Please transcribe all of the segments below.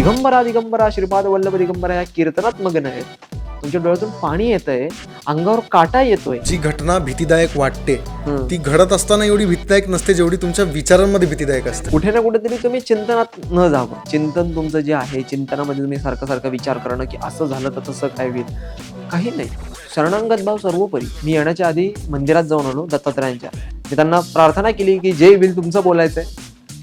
दिगंबरा दिगंबरा श्रीपाद वल्लभ दिगंबरा या कीर्तनात मग्न आहेत. तुमच्या डोळ्यातून पाणी येतंय, अंगावर काटा येतोय. जी घटना भीतीदायक वाटते हम्म. ती घडत असताना एवढी भीतीदायक नसते जेवढी तुमच्या विचारांमध्ये भीतीदायक असते. कुठे ना कुठेतरी तुम्ही चिंतनात न जावं. चिंतन तुमचं जे आहे, चिंतनामध्ये तुम्ही सारखं सारखं विचार करणं की असं झालं तर तसं काय होईल, काही नाही. शरणागत भाव सर्वोपरी. मी येण्याच्या आधी मंदिरात जाऊन आलो दत्तात्रयांच्या. मी त्यांना प्रार्थना केली की जे होईल तुमचं बोलायचंय,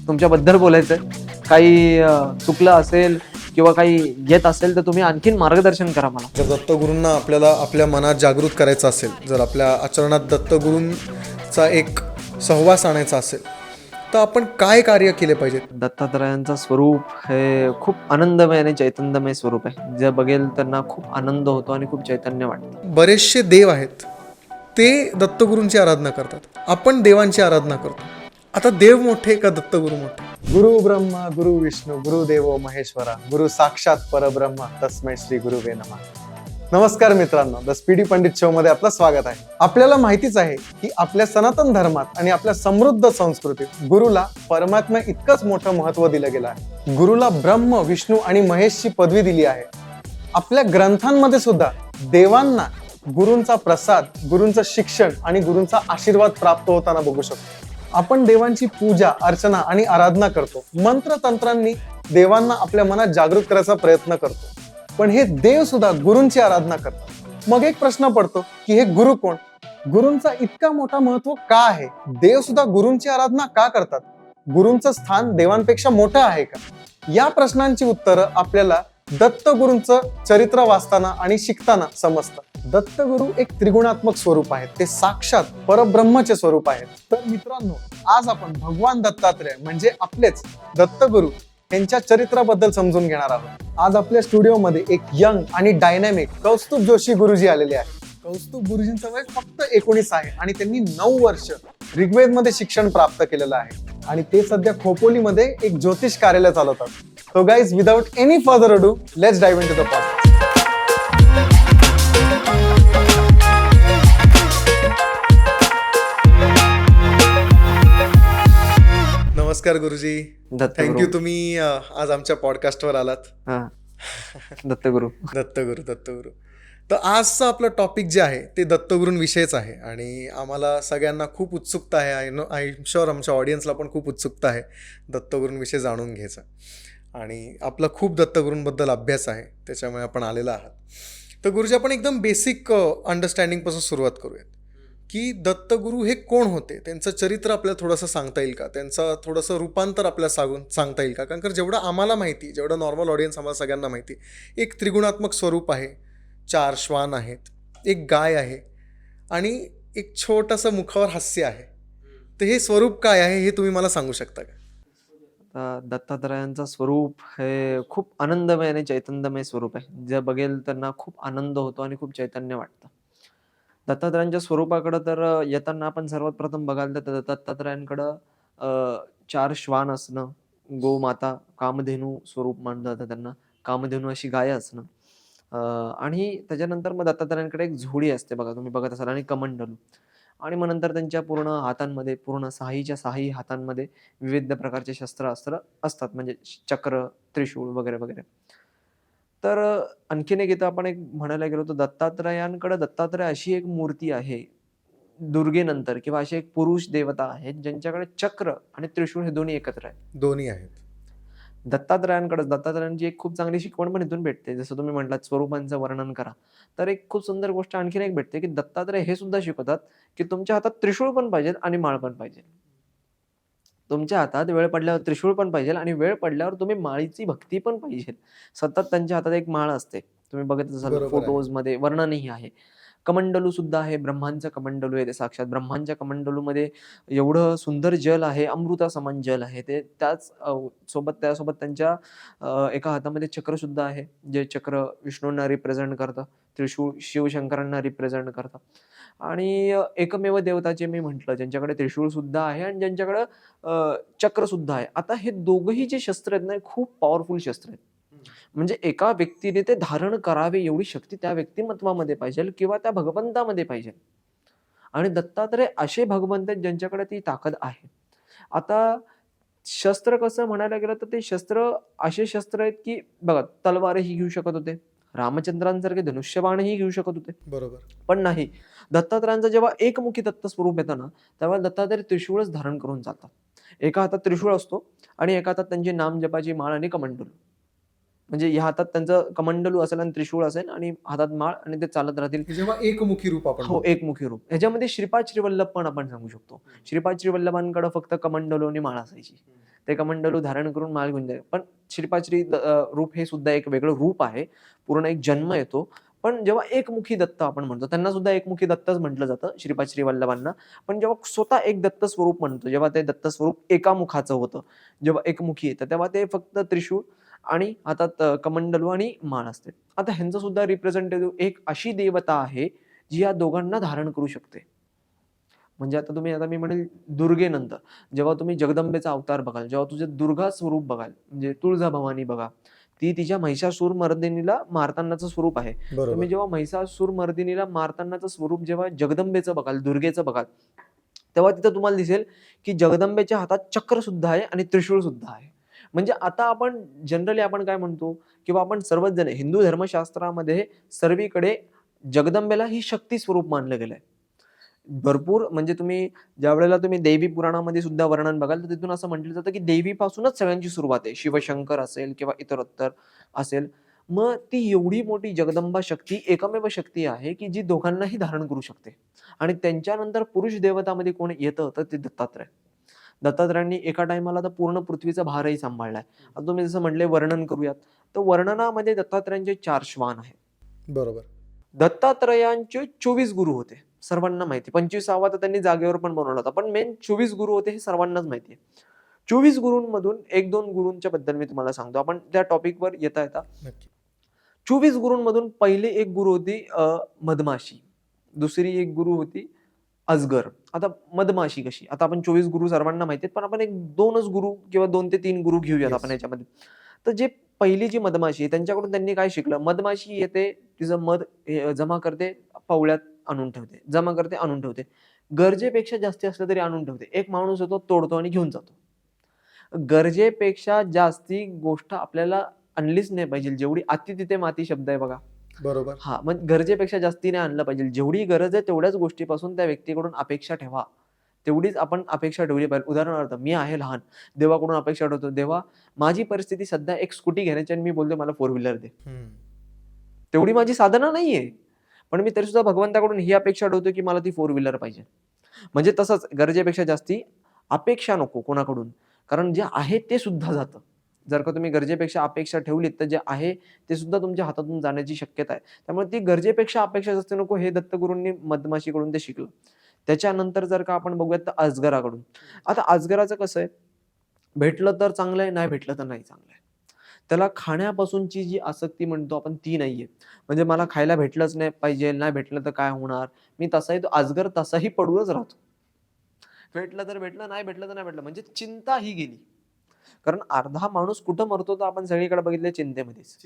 तुमच्याबद्दल बोलायचंय. काही चुकलं असेल किंवा काही येत असेल तर तुम्ही आणखीन मार्गदर्शन करा मला. जर दत्तगुरूंना आपल्याला आपल्या मनात जागृत करायचं असेल, जर आपल्या आचरणात दत्तगुरूंचा एक सहवास आणायचा असेल तर आपण काय कार्य केले पाहिजे? दत्तात्रयांचं स्वरूप हे खूप आनंदमय आणि चैतन्यमय स्वरूप आहे. जे बघेल त्यांना खूप आनंद होतो आणि खूप चैतन्य वाटतं. बरेचसे देव आहेत ते दत्तगुरूंची आराधना करतात, आपण देवांची आराधना करतो. आता देव मोठे का दत्तगुरू मोठे? गुरु ब्रह्मा गुरु विष्णू गुरुदेवो महेश्वरा गुरु साक्षात परब्रह्म तस्मै श्री गुरुवे नमः. नमस्कार मित्रांनो, द स्पीडी पंडित शो मध्ये आपलं स्वागत आहे. आपल्याला माहितीच आहे की आपल्या सनातन धर्मात आणि आपल्या समृद्ध संस्कृतीत गुरुला परमात्मा इतकंच मोठं महत्व दिलं गेलं आहे. गुरुला ब्रह्म विष्णू आणि महेशची पदवी दिली आहे. आपल्या ग्रंथांमध्ये सुद्धा देवांना गुरूंचा प्रसाद, गुरूंचं शिक्षण आणि गुरूंचा आशीर्वाद प्राप्त होताना बघू शकतो. आपण देवांची पूजा अर्चना आणि आराधना करतो. मंत्रतंत्रांनी देवांना आपल्या मनात जागृत करायचा प्रयत्न करतो. पण हे देव सुद्धा गुरूंची आराधना करतात. मग एक प्रश्न पडतो की हे गुरु कोण? गुरूंचा इतका मोठा महत्व का आहे? देव सुद्धा गुरूंची आराधना का करतात? गुरूंचं स्थान देवांपेक्षा मोठं आहे का? या प्रश्नांची उत्तरं आपल्याला दत्तगुरूंचं चरित्र वाचताना आणि शिकताना समजतं. दत्तगुरू एक त्रिगुणात्मक स्वरूप आहेत. ते साक्षात परब्रह्मचे स्वरूप आहेत. तर मित्रांनो, आज आपण भगवान दत्तात्रय म्हणजे आपलेच दत्तगुरू यांच्या चरित्राबद्दल समजून घेणार आहोत. आज आपल्या स्टुडिओमध्ये एक यंग आणि डायनॅमिक कौस्तुभ जोशी गुरुजी आलेले आहेत. कौस्तुभ गुरुजींचं वय फक्त 19 आहे आणि त्यांनी 9 वर्ष ऋग्वेदमध्ये शिक्षण प्राप्त केलेलं आहे आणि ते सध्या खोपोलीमध्ये एक ज्योतिष कार्यालय चालवतात. So guys, without any further ado, let's dive into the podcast. नमस्कार गुरुजी, दत्तगुरू. थँक्यू तुम्ही आज आमच्या पॉडकास्टवर आलात. हा, दत्तगुरू. दत्तगुरू. तर आजचं आपलं टॉपिक जे आहे ते दत्तगुरूंविषयीच आहे आणि आम्हाला सगळ्यांना खूप उत्सुकता आहे. आय एम शुअर आमच्या ऑडियन्सला पण खूप उत्सुकता आहे दत्तगुरूंविषयी जाणून घ्यायचं. आणि आपला खूप दत्तगुरूंबद्दल अभ्यास आहे, त्याच्यामुळे आपण आलेला आहात. तर गुरुजी, आपण एकदम बेसिक अंडरस्टँडिंगपासून सुरुवात करूयात की दत्तगुरू हे कोण होते, त्यांचं चरित्र आपल्याला थोडंसं सांगता येईल का, त्यांचं थोडंसं रूपांतर आपल्याला सांगता येईल का? कारण का जेवढं आम्हाला माहिती, जेवढं नॉर्मल ऑडियन्स आम्हाला सगळ्यांना माहिती, एक त्रिगुणात्मक स्वरूप आहे, 4 श्वान आहेत, एक गाय आहे आणि एक छोटंसं मुखावर हास्य आहे. तर हे स्वरूप काय आहे हे तुम्ही मला सांगू शकता का? दत्तात्रयांचं स्वरूप हे खूप आनंदमय आणि चैतन्यमय स्वरूप आहे. जे बघेल त्यांना खूप आनंद होतो आणि खूप चैतन्य वाटतं. दत्तात्रयांच्या स्वरूपाकडं तर येताना आपण सर्वात प्रथम बघाल तर दत्तात्रयांकडं 4 श्वान असणं, गोमाता, कामधेनू स्वरूप मानलं जातं त्यांना, कामधेनू अशी गाय असणं, आणि त्याच्यानंतर मग दत्तात्रयांकडे एक झोडी असते बघा, तुम्ही बघत असाल, आणि कमंडलू. आणि मग नंतर त्यांच्या पूर्ण हातांमध्ये, पूर्ण 6च्या 6 हातांमध्ये विविध प्रकारचे शस्त्र असतात, म्हणजे चक्र, त्रिशूळ वगैरे वगैरे. तर आणखीन एक इथं आपण एक म्हणायला गेलो तर दत्तात्रय अशी एक मूर्ती आहे दुर्गेनंतर, किंवा अशी एक पुरुष देवता आहेत ज्यांच्याकडे चक्र आणि त्रिशूळ हे दोन्ही एकत्र आहेत. दोन्ही आहेत. दत्तात्रयांची एक खूप चांगली शिकवण पण इथून भेटते. जसं तुम्ही म्हटलात स्वरूपांचं वर्णन करा, तर एक खूप सुंदर गोष्ट आणखीन एक भेटते की दत्तात्रय हे सुद्धा शिकवतात की तुमच्या हातात त्रिशूळ पण पाहिजे आणि माळ पण पाहिजे. तुमच्या हातात वेळ पडल्यावर त्रिशूळ पण पाहिजे आणि वेळ पडल्यावर तुम्ही माळीची भक्ती पण पाहिजे. सतत त्यांच्या हातात एक माळ असते, तुम्ही बघत असाल बरोबर आहे. फोटोज मध्ये वर्णनही आहे. कमंडलू सुद्धा आहे, ब्रह्मांचं कमंडलू आहे ते साक्षात. ब्रह्मांच्या कमंडलूमध्ये एवढं सुंदर जल आहे, अमृता समान जल आहे ते. त्यासोबत त्यांच्या एका हातामध्ये चक्र सुद्धा आहे, जे चक्र विष्णूंना रिप्रेझेंट करतं, त्रिशूळ शिवशंकरांना रिप्रेझेंट करतं. आणि एकमेव देवताचे मी म्हटलं ज्यांच्याकडे त्रिशूळ सुद्धा आहे आणि ज्यांच्याकडे चक्र सुद्धा आहे. आता हे दोघंही जे शस्त्र आहेत ना, खूप पॉवरफुल शस्त्र आहेत. म्हणजे एका व्यक्तीने ते धारण करावे एवढी शक्ती त्या व्यक्तिमत्वामध्ये पाहिजे किंवा त्या भगवंतामध्ये पाहिजे. आणि दत्तात्रय असे भगवंत आहेत ज्यांच्याकडे ती ताकद आहे. आता शस्त्र कसं म्हणायला गेलं तर ते शस्त्र असे शस्त्र आहेत की बघा, तलवारही घेऊ शकत होते, रामचंद्रांसारखे धनुष्यबाणही घेऊ शकत होते, बरोबर. पण नाही. दत्तात्रयांचं जेव्हा एकमुखी दत्त स्वरूप येतं ना, तेव्हा दत्तात्रय त्रिशूळच धारण करून चालतात. एका हातात त्रिशूळ असतो आणि एका हातात त्यांची नाम जपाची माळ आणि कमंडलू. म्हणजे ह्या हातात त्यांचं कमंडलू असेल आणि त्रिशूळ असेल आणि हातात माळ आणि ते चालत राहतील. हे जेव्हा एकमुखी रूप आपण हो, म्हणतो. एकमुखी रूप. ह्याच्यामध्ये श्रीपाद श्रीवल्लभ पण आपण सांगू शकतो. श्रीपाद श्रीवल्लभांकडे फक्त कमंडलू आणि माळ असायची. ते कमंडलू धारण करून माळ घेऊन जायचे. पण रूप हे सुद्धा एक वेगळं रूप आहे. पूर्ण एक जन्म येतो. पण जेव्हा एकमुखी दत्त आपण म्हणतो, त्यांना सुद्धा एकमुखी दत्तच म्हटलं जातं श्रीपाद श्रीवल्लभांना. पण जेव्हा स्वतः एक दत्त स्वरूप म्हणतो, जेव्हा ते दत्त स्वरूप एका मुखाचं होतं, जेव्हा एकमुखी येतं, तेव्हा ते फक्त त्रिशूळ आणि हातात कमंडलू आणि माळ असते. आता ह्यांचं सुद्धा रिप्रेझेंटेटिव्ह एक अशी देवता आहे, जी या दोघांना धारण करू शकते. म्हणजे आता मी म्हणेल दुर्गेनंतर जेव्हा तुम्ही जगदंबेचा अवतार बघाल, जेव्हा तुझे दुर्गा स्वरूप बघाल, म्हणजे तुळजाभवानी बघा, ती तिच्या महिषासूर मर्दिनीला मारतानाचं स्वरूप आहे. बरोबर. तुम्ही जेव्हा महिषासूर मर्दिनीला मारतानाचं स्वरूप जेव्हा जगदंबेचं बघाल, दुर्गेचं बघाल, तेव्हा तिथं तुम्हाला दिसेल की जगदंबेच्या हातात चक्र सुद्धा आहे आणि त्रिशूळ सुद्धा आहे. म्हणजे आता आपण जनरली आपण काय म्हणतो किंवा आपण सर्वच जण हिंदू धर्मशास्त्रामध्ये सर्वीकडे जगदंबेला ही शक्ती स्वरूप मानलं गेलंय. भरपूर म्हणजे तुम्ही ज्यावेळेला तुम्ही देवी पुराणामध्ये सुद्धा वर्णन बघाल तर तिथून असं म्हटलं जातं की देवीपासूनच सगळ्यांची सुरुवात आहे. शिवशंकर असेल किंवा इतरोत्तर असेल. मग ती एवढी मोठी जगदंबा शक्ती एकमेव शक्ती आहे की जी दोघांनाही धारण करू शकते. आणि त्यांच्यानंतर पुरुष देवतामध्ये कोण येतं तर ते दत्तात्रय. दत्तात्रयांनी एका टायमाला तर पूर्ण पृथ्वीचा भारही सांभाळलाय. आता तुम्ही जसं म्हटले वर्णन करूयात, तर वर्णनामध्ये दत्तात्रयांचे 4 श्वान आहेत. बरोबर. दत्तात्रयांचे 24 गुरु होते. सर्वांना माहिती. 25वा तर त्यांनी जागेवर पण बनवला होता. पण मेन 24 गुरु होते हे सर्वांनाच माहिती आहे. 24 गुरूंमधून 1-2 गुरूंच्या बद्दल मी तुम्हाला सांगतो. आपण त्या टॉपिकवर येता नक्की. 24 गुरूंमधून पहिले एक गुरु होती मधमाशी. दुसरी एक गुरु होती अजगर. आता मधमाशी कशी? आता आपण 24 गुरु सर्वांना माहिती आहेत, पण आपण एक 2च गुरु किंवा 2 ते 3 गुरु घेऊयात Yes. आपण याच्यामध्ये. तर जे पहिली जी मधमाशी आहे त्यांच्याकडून त्यांनी काय शिकलं? मधमाशी येते, तिचं मध जमा करते, पवळ्यात आणून ठेवते. जमा करते, आणून ठेवते. गरजेपेक्षा जास्ती असलं तरी आणून ठेवते. एक माणूस येतो, तोडतो आणि घेऊन जातो. गरजेपेक्षा जास्ती गोष्ट आपल्याला आणलीच नाही पाहिजे. जेवढी "अति तिथे माती" शब्द आहे बघा. बरोबर. हां, मग गरजेपेक्षा जास्ती नाही आणलं पाहिजे. जेवढी गरज आहे तेवढ्याच गोष्टीपासून त्या व्यक्तीकडून अपेक्षा ठेवा. तेवढीच आपण अपेक्षा ठेवली पाहिजे. उदाहरणार्थ मी आहे लहान, देवाकडून अपेक्षा ठेवतो, "देवा, माझी परिस्थिती सध्या एक स्कूटी घेण्याची आणि मी बोलतोय मला 4 व्हीलर दे." हम्म. तेवढी माझी साधना नाहीये. पण मी तरीसुद्धा भगवंताकडून ही अपेक्षा ठेवतो, की मला ती 4 व्हीलर पाहिजे. म्हणजे तसंच गरजेपेक्षा जास्ती अपेक्षा नको कोणाकडून. कारण जे आहे ते सुद्धा जातं. जर का तुम्ही गरजेपेक्षा अपेक्षा ठेवलीत, तर जे आहे ते सुद्धा तुमच्या हातातून जाण्याची शक्यता आहे. त्यामुळे ती गरजेपेक्षा अपेक्षा जास्त नको हे दत्तगुरूंनी मधमाशीकडून ते शिकलं. त्याच्यानंतर जर का आपण बघूयात तर अजगराकडून. आता अजगराचं कसं आहे, भेटलं तर चांगलं आहे, नाही भेटलं तर नाही चांगलं आहे. त्याला खाण्यापासूनची जी आसक्ती म्हणतो आपण ती नाहीये. म्हणजे मला खायला भेटलंच नाही पाहिजे, नाही भेटलं तर काय होणार? मी तसाही तो अजगर तसाही पडूनच राहतो. भेटलं तर भेटलं, नाही भेटलं तर नाही भेटलं. म्हणजे चिंता ही गेली. कारण अर्धा माणूस कुठं मरतो तर आपण सगळीकडे बघितलंय चिंतेमध्येच.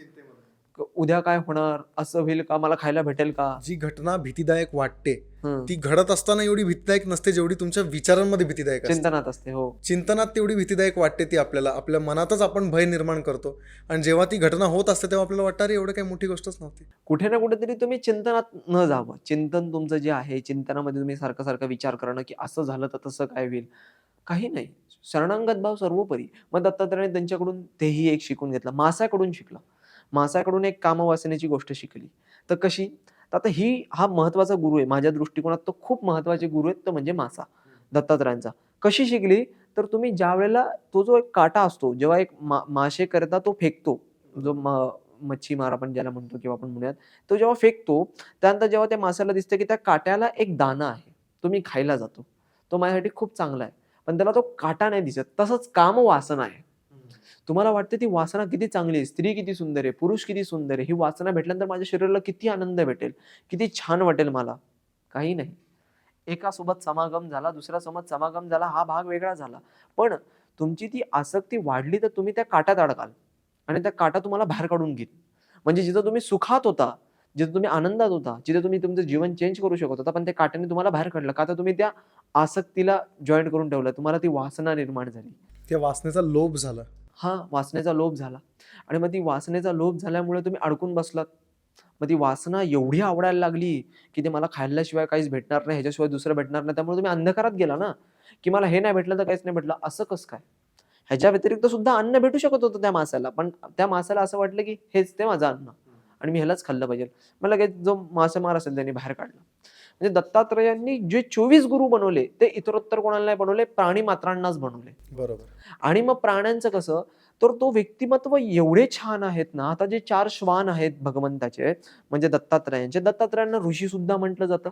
उद्या काय होणार? असं होईल का? मला खायला भेटेल का? जी घटना भीतीदायक वाटते हं. ती घडत असताना एवढी भीतीदायक नसते जेवढी तुमच्या विचारांमध्ये भीतीदायक असते. चिंतनात असते. हो. चिंतनात तेवढी भीतीदायक वाटते ती आपल्याला. आपल्या मनातच आपण भय निर्माण करतो आणि जेव्हा ती घटना होत असते तेव्हा आपल्याला वाटतं अरे एवढं काही मोठी गोष्टच नव्हती. कुठे ना कुठेतरी तुम्ही चिंतनात न जावं. चिंतन तुमचं जे आहे, चिंतनामध्ये तुम्ही सारखं विचार करणं, की असं झालं तर तसं काय होईल? काही नाही. शरणागत भाव सर्वोपरी. मग दत्तात्रयाने त्यांच्याकडून तेही एक शिकून घेतलं. मासाकडून शिकलं. मासाकडून एक कामवासनेची गोष्ट शिकली. तर कशी? तर आता हा महत्त्वाचा गुरु आहे. माझ्या दृष्टिकोनात तो खूप महत्त्वाचे गुरु आहेत, तो म्हणजे मासा, दत्तात्रयांचा. कशी शिकली? तर तुम्ही ज्यावेळेला तो जो एक काटा असतो, जेव्हा एक मासेकरता तो फेकतो, जो मच्छीमार आपण ज्याला म्हणतो किंवा आपण म्हणूयात, तो जेव्हा फेकतो, त्यानंतर जेव्हा त्या माशाला दिसतं, की त्या काट्याला एक दाणा आहे. तो मी खायला जातो. तो माझ्यासाठी खूप चांगला आहे. पण त्याला तो काटा नाही दिसत. तसंच कामवासना आहे. तुम्हाला वाटते ती वासना किती चांगली आहे, स्त्री किती सुंदर आहे, पुरुष किती सुंदर आहे. ही वासना भेटल्यानंतर माझ्या शरीराला किती आनंद भेटेल, किती छान वाटेल मला. काही नाही. एकासोबत समागम झाला, दुसऱ्यासोबत समागम झाला, हा भाग वेगळा झाला. पण तुमची ती आसक्ती वाढली तर तुम्ही त्या काट्यात अडकाल आणि त्या काटा तुम्हाला बाहेर काढून घेईल. म्हणजे जिथं तुम्ही सुखात होता, जिथं तुम्ही आनंदात होता, जिथे तुम्ही तुमचं जीवन चेंज करू शकत होता, पण त्या काट्याने तुम्हाला बाहेर काढलं. का तर तुम्ही त्या आसक्तीला जॉईन करून ठेवलं. तुम्हाला ती वासना निर्माण झाली. त्या वासनेचा लोभ झाला. हा वासनेचा लोभ झाला आणि मग ती वासनेचा लोभ झाल्यामुळे तुम्ही अडकून बसलात. मग ती वासना एवढी आवडायला लागली की ते मला खाल्ल्याशिवाय काहीच भेटणार नाही, ह्याच्याशिवाय दुसरं भेटणार नाही, त्यामुळे तुम्ही अंधकारात गेला ना, की मला हे नाही भेटलं तर काहीच नाही भेटलं. असं कसं काय? ह्याच्या व्यतिरिक्त सुद्धा अन्न भेटू शकत होतं त्या मासाला, पण त्या मासाला असं वाटलं की हेच ते माझं अन्न आणि मी ह्यालाच खाल्लं पाहिजे. मग लगेच जो मासेमार असेल त्यांनी बाहेर काढला. म्हणजे दत्तात्रयांनी जे 24 गुरु बनवले ते इतरोत्तर कोणाला नाही बनवले, प्राणी मात्रांनाच बनवले. बरोबर. आणि मग प्राण्यांचं कसं, तर तो व्यक्तिमत्व एवढे छान आहेत ना. आता जे 4 श्वान आहेत भगवंताचे म्हणजे दत्तात्रयांचे, दत्तात्रयांना ऋषी सुद्धा म्हटलं जातं,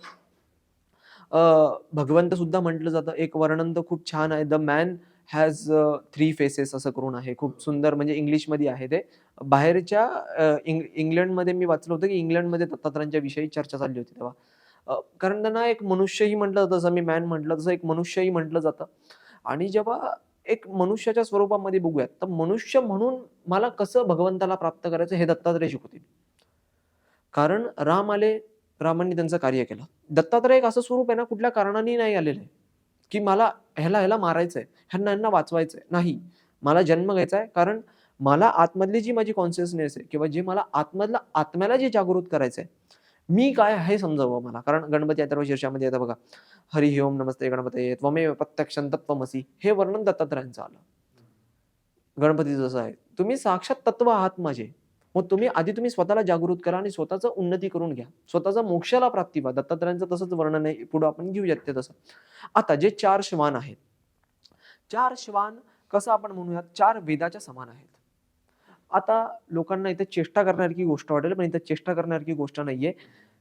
भगवंत सुद्धा म्हटलं जातं. एक वर्णन तर खूप छान आहे, द मॅन हॅज 3 फेसेस असं करून आहे. खूप सुंदर, म्हणजे इंग्लिशमध्ये आहे ते. बाहेरच्या इंग्लंडमध्ये मी वाचलं होतं की इंग्लंडमध्ये दत्तात्रयांच्या विषयी चर्चा चालली होती तेव्हा. कारण त्यांना एक मनुष्यही म्हटलं जातं, जसं मी मॅन म्हटलं तसं एक मनुष्यही म्हटलं जातं. आणि जेव्हा एक मनुष्याच्या स्वरूपामध्ये बघूयात, तर मनुष्य म्हणून मला कसं भगवंताला प्राप्त करायचं हे दत्तात्रय शिकवतील. कारण राम आले, रामांनी त्यांचं कार्य केलं. दत्तात्रय एक असं स्वरूप आहे ना, कुठल्या कारणाने नाही आलेलं आहे, की मला ह्याला मारायचंय, ह्यांना वाचवायचंय. नाही, मला जन्म घ्यायचा आहे, कारण मला आतमधली जी माझी कॉन्शियसनेस आहे किंवा जे मला आतमधलं आत्म्याला जे जागृत करायचंय, मी काय हे समजावं मला. कारण गणपती अथर्व शीर्षामध्ये येतं बघा, हरी ओम नमस्ते गणपते त्वमेव प्रत्यक्षं तत्त्वमसि, हे वर्णन दत्तात्रयांचं आलं. गणपतीचं जसं आहे, तुम्ही साक्षात तत्व आहात माझे. मग तुम्ही स्वतःला जागृत करा आणि स्वतःचं उन्नती करून घ्या, स्वतःचा मोक्षाला प्राप्ती व्हा. दत्तात्रयांचं तसंच वर्णन आहे, पुढे आपण घेऊयात ते तसं. आता जे 4 श्वान आहेत, 4 श्वान कसं आपण म्हणूयात, 4 वेदाच्या समान आहेत. आता लोकांना इथे चेष्टा करण्यासारखी गोष्ट वाटेल, पण इथे चेष्टा करण्यासारखी गोष्ट नाहीये.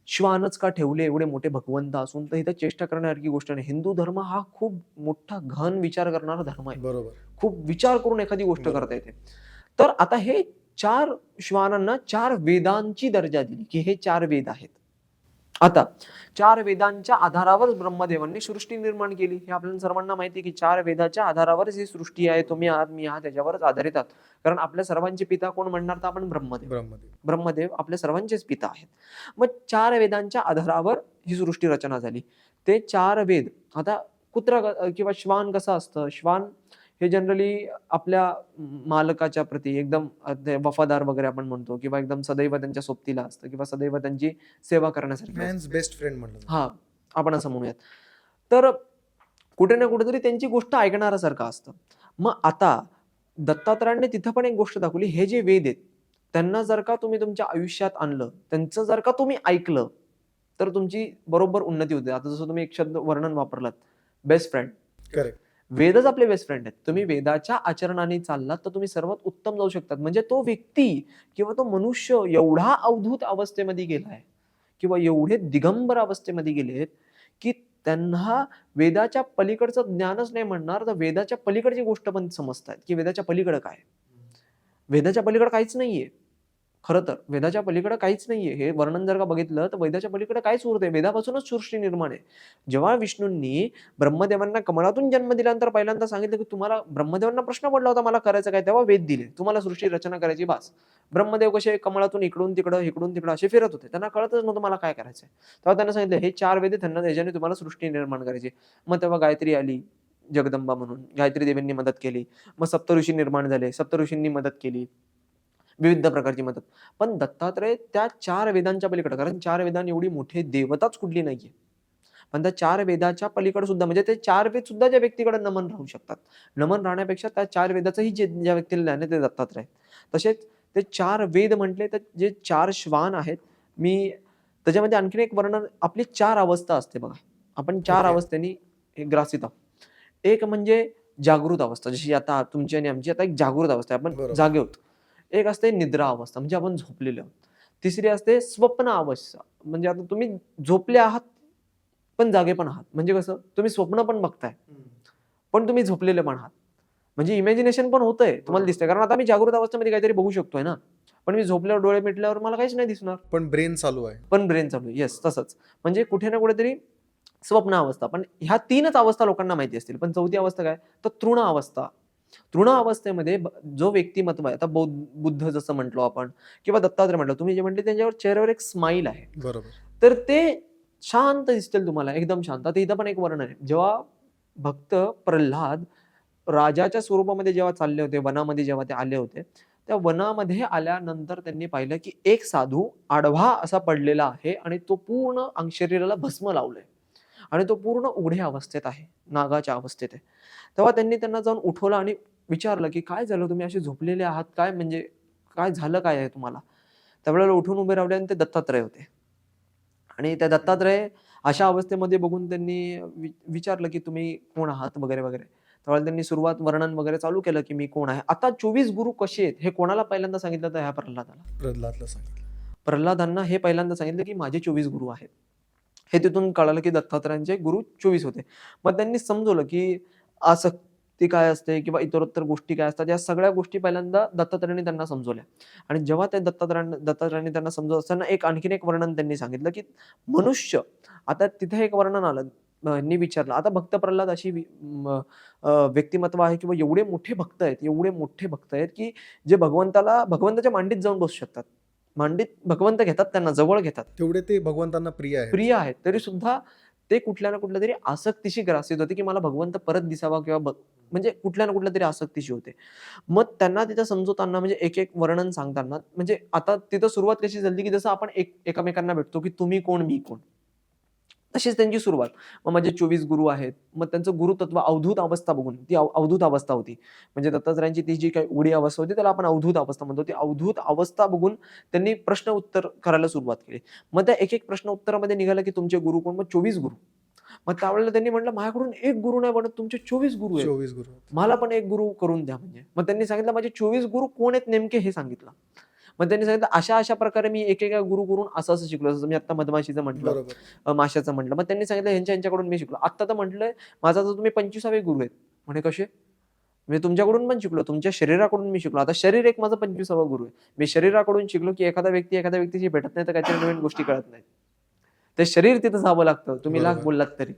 श्वानच का ठेवले एवढे मोठे भगवंत असून, तर इथे चेष्टा करण्यासारखी गोष्ट नाही. हिंदू धर्म हा खूप मोठा घन विचार करणारा धर्म आहे. बरोबर. खूप विचार करून एखादी गोष्ट बरोबर. करता येते. तर आता हे 4 श्वानांना 4 वेदांची दर्जा दिली, की हे 4 वेद आहेत. आता 4 वेदांच्या आधारावर ब्रह्मदेवांनी सृष्टी निर्माण केली. हे आपल्याला सर्वांना माहिती आहे, की 4 वेदाच्या आधारावरच ही सृष्टी आहे. तुम्ही आहात, मी आहात, त्याच्यावरच आधारित आहात. कारण आपल्या सर्वांचे पिता कोण म्हणणार, तर आपण ब्रह्मदेव. ब्रह्मदेव आपल्या सर्वांचेच पिता आहेत. मग 4 वेदांच्या आधारावर ही सृष्टी रचना झाली. ते 4 वेद, आता कुत्रा किंवा श्वान कसं असतं, श्वान हे जनरली आपल्या मालकाच्या प्रती एकदम ते वफादार वगैरे आपण म्हणतो, किंवा एकदम सदैव त्यांच्या सोबतीला असतं, किंवा सदैव त्यांची सेवा करण्यासाठी असतं. मॅन्स बेस्ट फ्रेंड म्हणलं जातं. हा, आपण असं म्हणूयात. तर कुठे ना कुठेतरी त्यांची गोष्ट ऐकणाऱ्यासारखं असतं. मग आता दत्तात्रयांनी तिथं पण एक गोष्ट दाखवली, हे जे वेद आहेत त्यांना जर का तुम्ही तुमच्या आयुष्यात आणलं, त्यांचं जर का तुम्ही ऐकलं, तर तुमची बरोबर उन्नती होते. आता जसं तुम्ही एक शब्द वर्णन वापरलात, बेस्ट फ्रेंड. करेक्ट. वेदच आपले बेस्ट फ्रेंड आहेत. तुम्ही वेदाच्या आचरणाने चाललात तर तुम्ही सर्वात उत्तम जाऊ शकतात. म्हणजे तो व्यक्ती किंवा तो मनुष्य एवढा अवधूत अवस्थेमध्ये गेलाय किंवा एवढे दिगंबर अवस्थेमध्ये गेलेत, की त्यांना वेदाच्या पलीकडचं ज्ञानच नाही म्हणणार, तर वेदाच्या पलीकडची गोष्ट पण समजतायत, की वेदाच्या पलीकडे काय. वेदाच्या पलीकडे काहीच नाहीये. खरं तर वेदाच्या पलीकडे काहीच नाहीये. हे वर्णन जर का बघितलं तर वेदाच्या पलीकडे काहीच उरत आहे. वेदापासूनच सृष्टी निर्माण आहे. जेव्हा विष्णूंनी ब्रह्मदेवांना कमळातून जन्म दिल्यानंतर पहिल्यांदा सांगितलं, की तुम्हाला, ब्रह्मदेवांना प्रश्न पडला होता मला करायचं काय, तेव्हा वेद दिले, तुम्हाला सृष्टी रचना करायची बास. ब्रह्मदेव कसे कमळातून इकडून तिकडं असे फिरत होते, त्यांना कळतच नव्हतं मला काय करायचंय. तेव्हा त्यांना सांगितलं हे 4 वेद, त्यांना त्याच्याने तुम्हाला सृष्टी निर्माण करायची. मग तेव्हा गायत्री आली, जगदंबा म्हणून गायत्री देवींनी मदत केली. मग सप्तऋषी निर्माण झाले, सप्तऋषींनी मदत केली, विविध प्रकारची मदत. पण दत्तात्रय त्या 4 वेदांच्या पलीकडे, कारण 4 वेदांनी एवढी मोठी देवताच कुठली नाहीये, पण त्या 4 वेदाच्या पलीकडे सुद्धा, म्हणजे ते 4 वेद सुद्धा ज्या व्यक्तीकडे नमन राहू शकतात, नमन राहण्यापेक्षा त्या 4 वेदाचंही ज्या व्यक्तीला ज्ञान आहे ते दत्तात्रय. तसेच ते 4 वेद म्हटले तर जे 4 श्वान आहेत, मी त्याच्यामध्ये आणखीन एक वर्णन, आपली 4 अवस्था असते बघा, आपण 4 Okay. अवस्थेनी ग्रासित आहोत. एक म्हणजे जागृत अवस्था, जशी आता तुमची आणि आमची आता एक जागृत अवस्था आहे, आपण बरोबर. जागे आहोत. एक असते निद्रा अवस्था, म्हणजे आपण झोपलेलो आहोत. तिसरी असते स्वप्न अवस्था, म्हणजे आता तुम्ही झोपले आहात पण जागे पण आहात. म्हणजे कसं, तुम्ही स्वप्न पण बघताय पण तुम्ही झोपलेले पण आहात, म्हणजे इमॅजिनेशन पण होतंय, तुम्हाला दिसतंय. कारण आता मी जागृत अवस्थेमध्ये काहीतरी बघू शकतोय ना, पण मी झोपल्यावर डोळे मिटल्यावर मला काहीच नाही दिसणार, पण ब्रेन चालू आहे. पण ब्रेन चालू आहे. येस, तसंच. म्हणजे कुठे ना कुठेतरी स्वप्न अवस्था. पण ह्या 3च अवस्था लोकांना माहिती असतील. पण चौथी अवस्था काय, तर तृण अवस्था. तृण अवस्थेमध्ये जो व्यक्तिमत्व आहे, आता बुद्ध जसं म्हटलो आपण किंवा दत्तात्रय म्हटलं, तुम्ही जे म्हटले त्यांच्यावर चेहऱ्यावर एक स्माईल आहे, बरोबर. तर ते शांत दिसतील तुम्हाला, एकदम शांत. आता इथं पण एक वर्णन आहे, जेव्हा भक्त प्रल्हाद राजाच्या स्वरूपामध्ये जेव्हा चालले होते, वनामध्ये जेव्हा ते आले होते, त्या वनामध्ये आल्यानंतर त्यांनी पाहिलं की एक साधू आडवा असा पडलेला आहे आणि तो पूर्ण शरीराला भस्म लावलंय आणि तो पूर्ण उघड्या अवस्थेत आहे, नागाच्या अवस्थेत आहे. तेव्हा त्यांनी त्यांना जाऊन उठवलं आणि विचारलं की काय झालं, तुम्ही असे झोपलेले आहात, काय म्हणजे काय झालं, काय आहे तुम्हाला? त्यावेळेला उठून उभे राहिले आणि ते दत्तात्रय होते. आणि त्या दत्तात्रय अशा अवस्थेमध्ये बघून त्यांनी विचारलं की तुम्ही कोण आहात वगैरे वगैरे. त्यावेळेला त्यांनी सुरुवात वर्णन वगैरे चालू केलं की मी कोण आहे. आता 24 गुरु कसे आहेत हे कोणाला पहिल्यांदा सांगितलं, तर ह्या प्रल्हादाला. प्रल्हादला सांगितलं. प्रल्हादांना हे पहिल्यांदा सांगितलं की माझे 24 गुरु आहेत. हे तिथून कळालं की दत्तात्रयांचे गुरु 24 होते. मग त्यांनी समजवलं की आसक्ती काय असते किंवा इतरोत्तर गोष्टी काय असतात, या सगळ्या गोष्टी पहिल्यांदा दत्तात्रयांनी त्यांना समजवल्या. आणि जेव्हा ते दत्तात्रयांनी त्यांना समजवत असताना आणखीन एक वर्णन त्यांनी सांगितलं की मनुष्य, आता तिथे एक वर्णन आलं, यांनी विचारलं, आता भक्त प्रल्हाद अशी व्यक्तिमत्व आहे किंवा एवढे मोठे भक्त आहेत, एवढे मोठे भक्त आहेत की जे भगवंताच्या मांडीत जाऊन बसू शकतात. मांडीत भगवंत घेतात, त्यांना जवळ घेतात, तेवढे ते भगवंतांना प्रिय आहे. प्रिय आहेत. तरी सुद्धा ते कुठल्या ना कुठल्या तरी आसक्तीशी ग्रासित होते की मला भगवंत परत दिसावा किंवा म्हणजे कुठल्या ना कुठल्या तरी आसक्तीशी होते. मग त्यांना तिथं समजवताना म्हणजे एक एक वर्णन सांगताना म्हणजे आता तिथं सुरुवात कशी झाली की जसं आपण एकमेकांना भेटतो की तुम्ही कोण, मी कोण, तशीच त्यांची सुरुवात. मग माझे 24 गुरु आहेत. मग त्यांचं गुरुतत्व अवधूत अवस्था बघून, ती अवधूत अवस्था होती. म्हणजे दत्तात्रयांची ती जी काही उडी अवस्था होती त्याला आपण अवधूत अवस्था म्हणतो. ती अवधूत अवस्था बघून त्यांनी प्रश्न उत्तर करायला सुरुवात केली. मग त्या एक एक प्रश्न उत्तरामध्ये निघालं की तुमचे गुरु कोण? मग 24 गुरु. मग त्यावेळेला त्यांनी म्हटलं माझ्याकडून एक गुरु नाही बनत, तुमचे 24 गुरु आहेत. 24 गुरु. मला पण एक गुरु करून द्या म्हणजे. मग त्यांनी सांगितलं माझे 24 गुरु कोण आहेत नेमके हे सांगितलं. मग त्यांनी सांगितलं अशा प्रकारे मी एकेका गुरु करून असं शिकलो. जसं मी आता मधमाशीचं म्हटलं, बरोबर. माशाचं म्हटलं. मग त्यांनी सांगितलं ह्यांच्याकडून मी शिकलो. आता तर म्हटलंय माझा तर तुम्ही 25वे गुरु आहेत. म्हणे कसे? मी तुमच्याकडून पण शिकलो, तुमच्या शरीराकडून मी शिकलो. आता शरीर एक माझं 25वा गुरु आहे. मी शरीराकडून शिकलो की एखादा व्यक्ती एखाद्या व्यक्तीशी भेटत नाही तर काहीतरी नवीन गोष्टी कळत नाहीत. ते शरीर तिथं जावं लागतं, तुम्ही लाख बरोबर. बोललात तरी.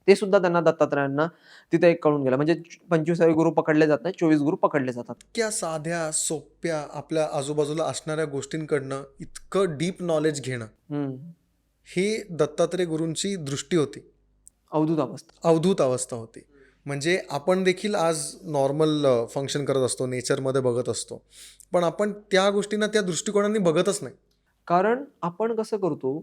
ते सुद्धा त्यांना दत्तात्रयांना तिथे एक कळून गेलं. म्हणजे 25वे गुरु पकडले जात नाही, 24 गुरु पकडले जातात. इतक्या साध्या सोप्या आपल्या आजूबाजूला असणाऱ्या गोष्टींकडनं इतकं डीप नॉलेज घेणं, ही दत्तात्रय गुरूंची दृष्टी होती, अवधूत अवस्था. अवधूत अवस्था होती. म्हणजे आपण देखील आज नॉर्मल फंक्शन करत असतो, नेचरमध्ये बघत असतो, पण आपण त्या गोष्टींना त्या दृष्टिकोनाने बघतच नाही. कारण आपण कसं करतो,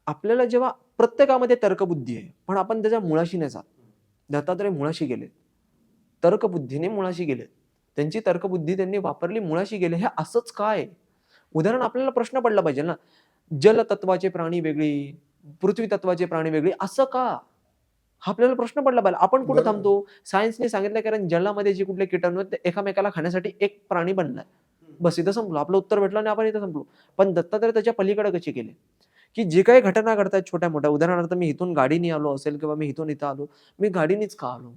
आपल्याला जेव्हा प्रत्येकामध्ये तर्कबुद्धी आहे, पण आपण त्याच्या मुळाशी नाही जात. दत्तात्रय मुळाशी गेले, तर्कबुद्धीने मुळाशी गेले. त्यांची तर्कबुद्धी त्यांनी वापरली, मुळाशी गेले. हे असंच काय? उदाहरण आपल्याला प्रश्न पडला पाहिजे ना, जलतत्वाचे प्राणी वेगळी, पृथ्वी तत्वाचे प्राणी वेगळी, असं का? हा आपल्याला प्रश्न पडला पाहिजे. आपण कुठे बरोबर. थांबतो? सायन्सने सांगितलं कारण जलामध्ये जे कुठले किटाणू आहेत ते एकामेकाला खाण्यासाठी एक प्राणी बनलाय. बस इथं संपलो. आपलं उत्तर भेटलं आणि आपण इथं संपलो. पण दत्तात्रय त्याच्या पलीकडे कसे गेले? की जे काही घटना घडतात छोट्या मोठ्या, उदाहरणार्थ मी इथून गाडीने आलो असेल किंवा मी इथून इथं आलो, मी गाडीनेच का आलो?